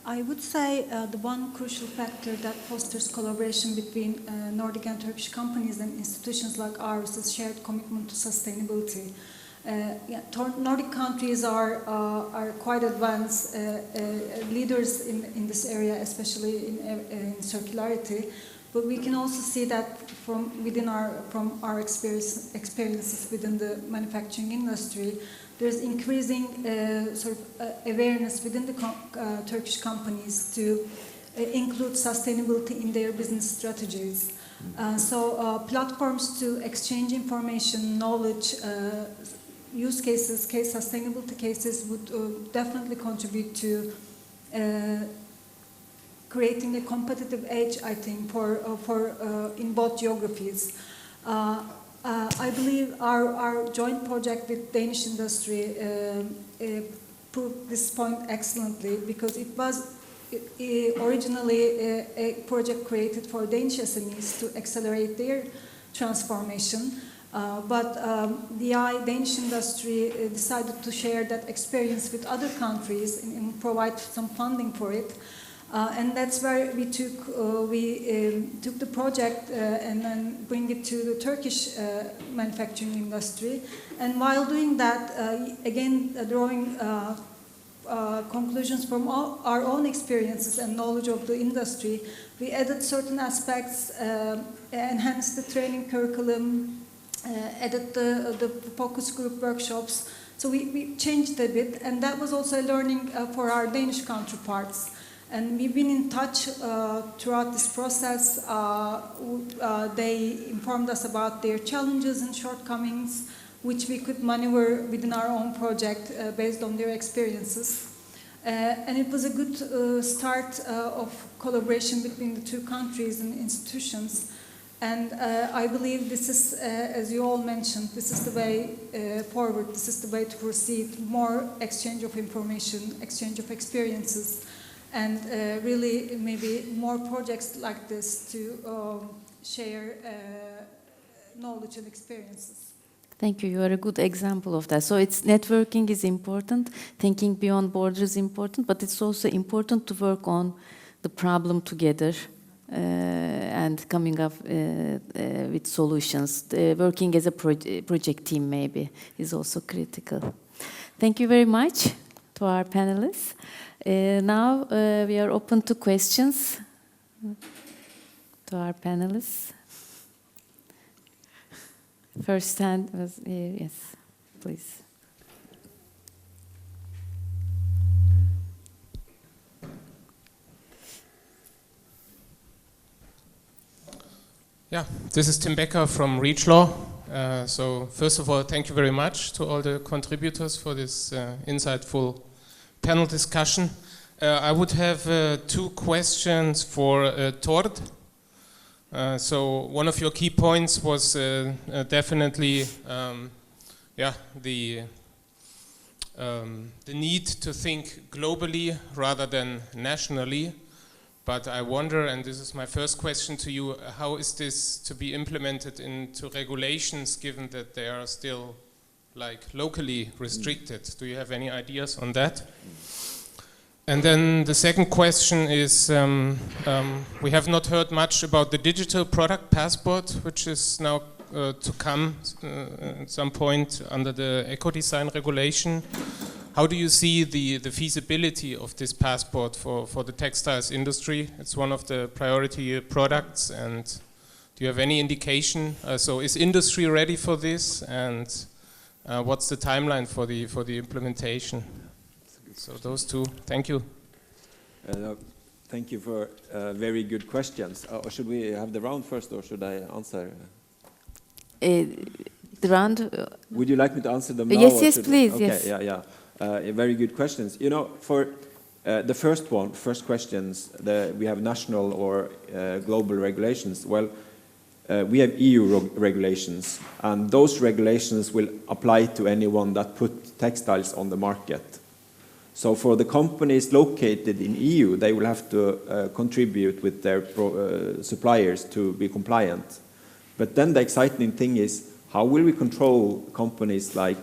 I would say the one crucial factor that fosters collaboration between Nordic and Turkish companies and institutions like ours is shared commitment to sustainability. Nordic countries are quite advanced leaders in this area, especially in circularity. But we can also see that from our experiences within the manufacturing industry, there's increasing awareness within the Turkish companies to include sustainability in their business strategies. So platforms to exchange information, knowledge, use cases, sustainability cases would definitely contribute to creating a competitive edge, I think, for in both geographies. I believe our joint project with Danish industry proved this point excellently, because it was originally a project created for Danish SMEs to accelerate their transformation. But the Danish industry decided to share that experience with other countries and provide some funding for it. And that's where we took the project and then bring it to the Turkish manufacturing industry. And while doing that, again, drawing conclusions from our own experiences and knowledge of the industry, we added certain aspects, enhanced the training curriculum, added the focus group workshops. So we changed a bit, and that was also a learning for our Danish counterparts. And we've been in touch throughout this process. They informed us about their challenges and shortcomings, which we could maneuver within our own project based on their experiences. And it was a good start of collaboration between the two countries and institutions. And I believe this is, as you all mentioned, this is the way forward, this is the way to proceed, more exchange of information, exchange of experiences, and really maybe more projects like this to share knowledge and experiences. Thank you. You are a good example of that. So it's networking is important, thinking beyond borders is important, but it's also important to work on the problem together and coming up with solutions. Working as a project team maybe is also critical. Thank you very much to our panelists. Now we are open to questions to our panelists. First hand was yes, please. Yeah, this is Tim Becker from Reach Law. So first of all, thank you very much to all the contributors for this insightful panel discussion. I would have two questions for Tord. So one of your key points was definitely the the need to think globally rather than nationally. But I wonder, and this is my first question to you, how is this to be implemented into regulations given that they are still like locally restricted? Do you have any ideas on that? And then the second question is, we have not heard much about the digital product passport, which is now to come at some point under the eco-design regulation. How do you see the feasibility of this passport for the textiles industry? It's one of the priority products, and do you have any indication? So is industry ready for this, and what's the timeline for the implementation? So those two, thank you. Thank you for very good questions. Or should we have the round first, or should I answer? The round. Would you like me to answer them now? Yes, please. Okay, yes. yeah. Very good questions. You know, for the first questions, we have national or global regulations. Well, we have EU regulations, and those regulations will apply to anyone that put textiles on the market. So for the companies located in EU, they will have to contribute with their suppliers to be compliant. But then the exciting thing is, how will we control companies like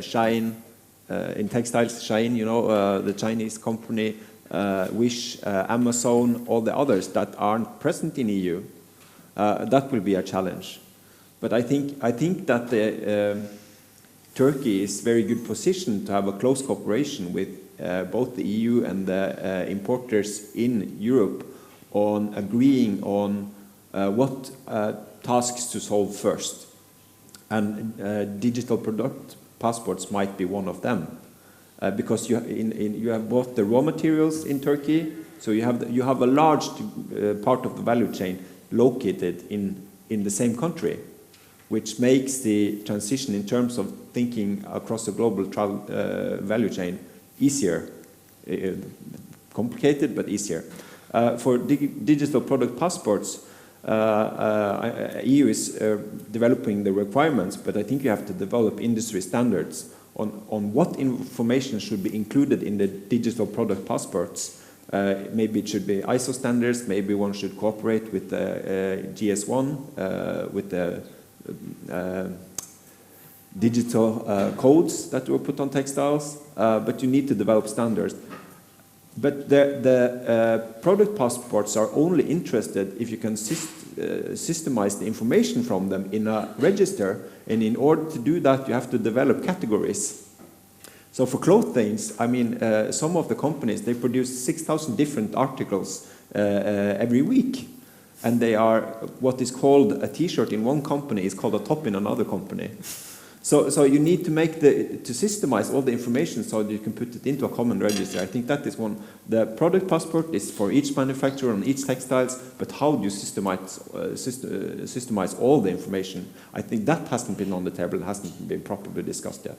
Shine, in textiles, Shine, you know, the Chinese company, Wish, Amazon, all the others that aren't present in EU? That will be a challenge. But I think that Turkey is very good position to have a close cooperation with both the EU and the importers in Europe on agreeing on what tasks to solve first. And digital product passports might be one of them, because you have both the raw materials in Turkey, so you have a large part of the value chain located in the same country, which makes the transition in terms of thinking across a global value chain easier, complicated but easier. For digital product passports, EU is developing the requirements, but I think you have to develop industry standards on what information should be included in the digital product passports. Maybe it should be ISO standards, maybe one should cooperate with the GS1, with the digital codes that were put on textiles, but you need to develop standards. But the product passports are only interested if you can systemize the information from them in a register, and in order to do that you have to develop categories. So for clothing, I mean, some of the companies, they produce 6,000 different articles every week, and they are what is called a t-shirt in one company is called a top in another company. So you need to to systemize all the information so that you can put it into a common register. I think that is one. The product passport is for each manufacturer on each textiles, but how do you systemize all the information? I think that hasn't been on the table, hasn't been properly discussed yet.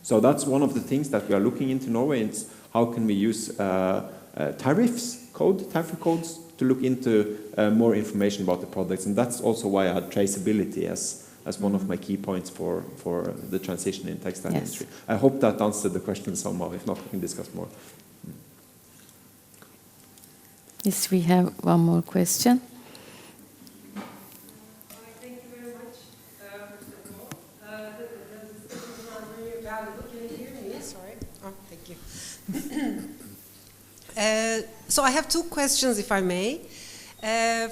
So that's one of the things that we are looking into Norway. It's how can we use tariff codes to look into more information about the products, and that's also why I had traceability as one of my key points for the transition in textile industry. I hope that answered the question somehow. If not, we can discuss more. Yes, we have one more question. Thank you very much. First of all, the discussion is not very valuable. Can you hear me? Sorry. Oh, thank you. So I have two questions, if I may.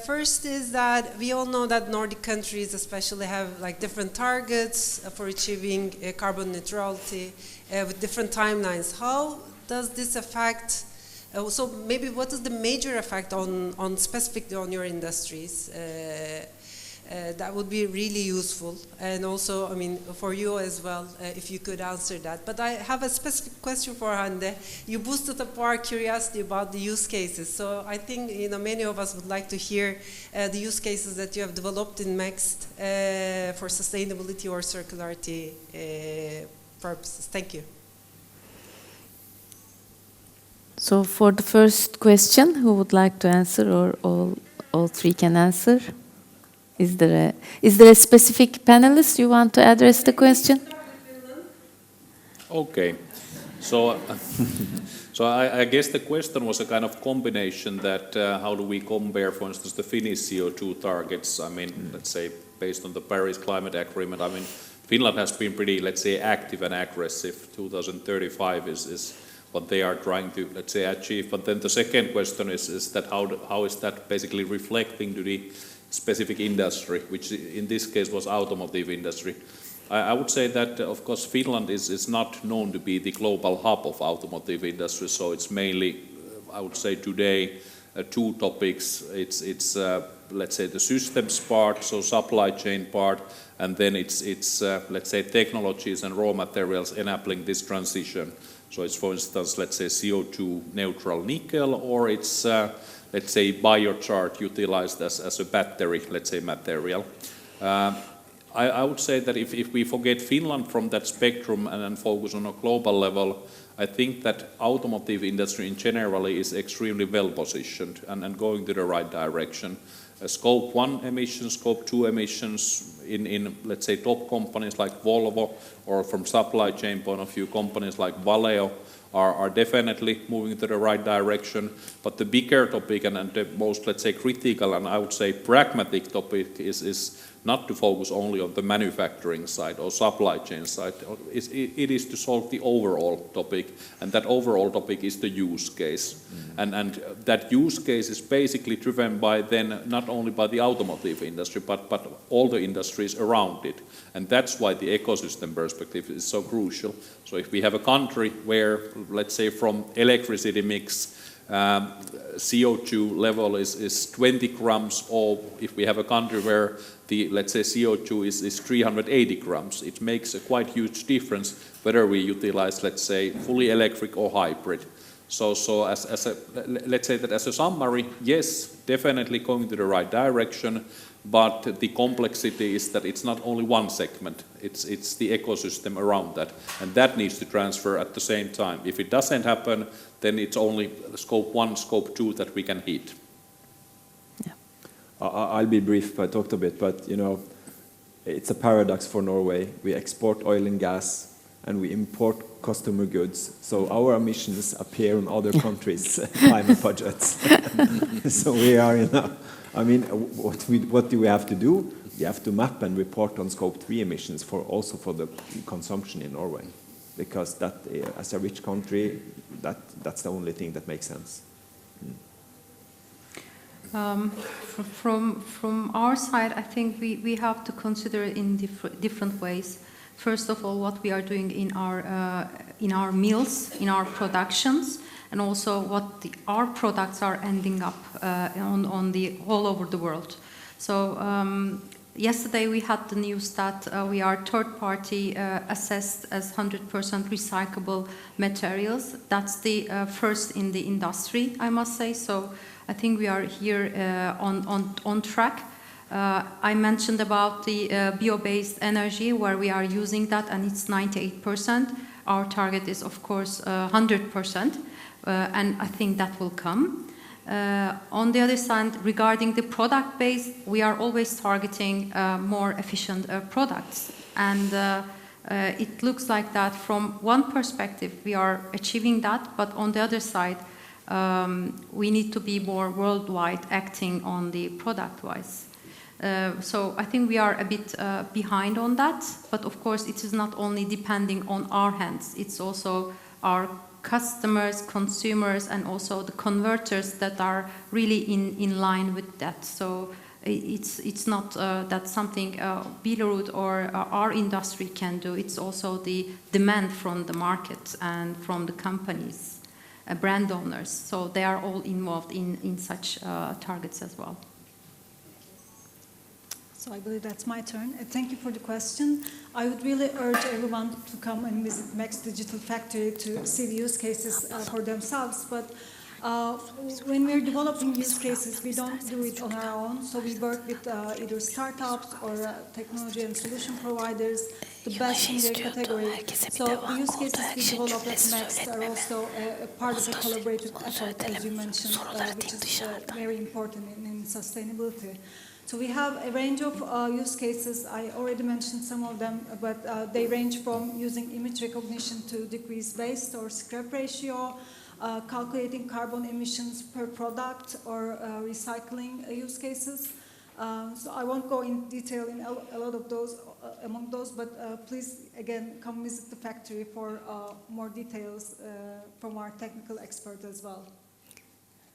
First is that we all know that Nordic countries especially have like different targets for achieving carbon neutrality with different timelines. How does this affect, so maybe what is the major effect on specifically on your industries? That would be really useful, and also, I mean, for you as well, if you could answer that. But I have a specific question for Hande. You boosted up our curiosity about the use cases, so I think many of us would like to hear the use cases that you have developed in MEXT for sustainability or circularity purposes. Thank you. So for the first question, who would like to answer, or all three can answer? Is there a specific panelist you want to address the question? Okay. So, so I guess the question was a kind of combination that how do we compare, for instance, the Finnish CO2 targets? I mean, let's say based on the Paris Climate Agreement. I mean, Finland has been pretty, let's say, active and aggressive. 2035 is what they are trying to, let's say, achieve. But then the second question is that how is that basically reflecting to the specific industry, which in this case was automotive industry. I would say that, of course, Finland is not known to be the global hub of automotive industry, so it's mainly, I would say today, two topics. It's let's say, the systems part, so supply chain part, and then it's let's say, technologies and raw materials enabling this transition. So it's, for instance, let's say, CO2 neutral nickel, or it's let's say, biochar utilized as a battery, let's say, material. I would say that if we forget Finland from that spectrum and focus on a global level, I think that automotive industry in general is extremely well positioned and going to the right direction. Scope 1 emissions, Scope 2 emissions in, let's say, top companies like Volvo, or from supply chain point of view, companies like Valeo are definitely moving to the right direction. But the bigger topic and the most, let's say, critical and I would say pragmatic topic is not to focus only on the manufacturing side or supply chain side. It is to solve the overall topic, and that overall topic is the use case. And that use case is basically driven by then not only by the automotive industry, but all the industries around it. And that's why the ecosystem perspective is so crucial. So if we have a country where, let's say, from electricity mix, CO2 level is 20 grams, or if we have a country where the, let's say, CO2 is 380 grams, it makes a quite huge difference whether we utilize, let's say, fully electric or hybrid. So as a, let's say that as a summary, yes, definitely going to the right direction, but the complexity is that it's not only one segment, it's the ecosystem around that, and that needs to transfer at the same time. If it doesn't happen, then it's only Scope 1, Scope 2 that we can hit. Yeah. I'll be brief, I talked a bit, but you know, it's a paradox for Norway. We export oil and gas, and we import customer goods. So our emissions appear in other countries' climate budgets. So we are in a, I mean, what do we have to do? We have to map and report on Scope 3 emissions also for the consumption in Norway, because that, as a rich country, that's the only thing that makes sense. From our side, I think we have to consider it in different ways. First of all, what we are doing in our mills, in our productions, and also what our products are ending up on the all over the world. So yesterday we had the news that we are third party assessed as 100% recyclable materials. That's the first in the industry, I must say. So I think we are here on track. I mentioned about the bio-based energy, where we are using that, and it's 98%. Our target is, of course, 100%, and I think that will come. On the other side, regarding the product base, we are always targeting more efficient products, and it looks like that from one perspective we are achieving that, but on the other side, we need to be more worldwide acting on the product-wise. So I think we are a bit behind on that, but of course it is not only depending on our hands, it's also our customers, consumers, and also the converters that are really in line with that. So it's not that something Billerud or our industry can do, it's also the demand from the market and from the companies, brand owners. So they are all involved in such targets as well. So I believe that's my turn. Thank you for the question. I would really urge everyone to come and visit MEXT Digital Factory to see the use cases for themselves. But when we're developing use cases, we don't do it on our own. So we work with either startups or technology and solution providers, the best in their category. So the use cases we develop at MEXT are also a part of a collaborative effort, as you mentioned, which is very important in sustainability. So we have a range of use cases. I already mentioned some of them, but they range from using image recognition to decrease waste or scrap ratio, calculating carbon emissions per product, or recycling use cases. So I won't go in detail in a lot of those, among those, but please, again, come visit the factory for more details from our technical expert as well.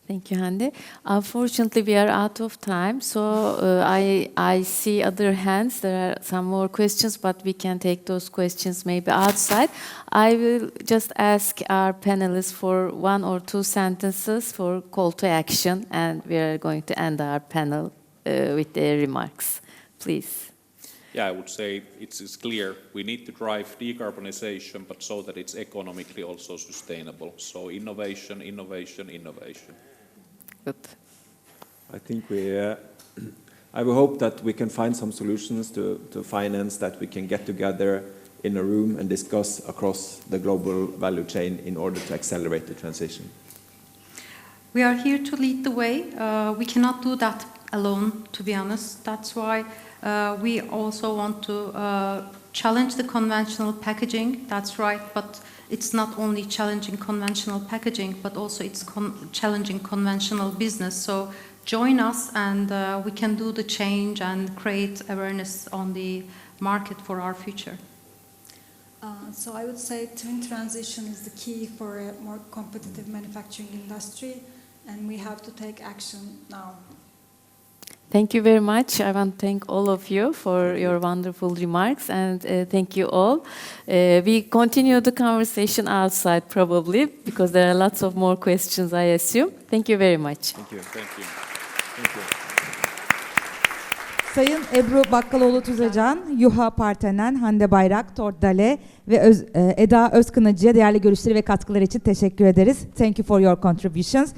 Thank you, Hande. Unfortunately, we are out of time, so I see other hands. There are some more questions, but we can take those questions maybe outside. I will just ask our panelists for 1 or 2 sentences for call to action, and we are going to end our panel with their remarks. Please. Yeah, I would say it's clear we need to drive decarbonization, but so that it's economically also sustainable. So innovation, innovation, innovation. Good. I think I will hope that we can find some solutions to finance that we can get together in a room and discuss across the global value chain in order to accelerate the transition. We are here to lead the way. We cannot do that alone, to be honest. That's why we also want to challenge the conventional packaging. That's right, but it's not only challenging conventional packaging, but also it's challenging conventional business. So join us, and we can do the change and create awareness on the market for our future. So I would say twin transition is the key for a more competitive manufacturing industry, and we have to take action now. Thank you very much. I want to thank all of you for your wonderful remarks, and thank you all. We continue the conversation outside probably, because there are lots of more questions, I assume. Thank you very much. Thank you. Thank you. Thank you. Sayın Ebru Bakkaloğlu Tüzecan, Juho Partanen, Hande Bayrak, Dale ve Eda Özkınacı'ya değerli görüşleri ve katkıları için teşekkür ederiz. Thank you for your contributions.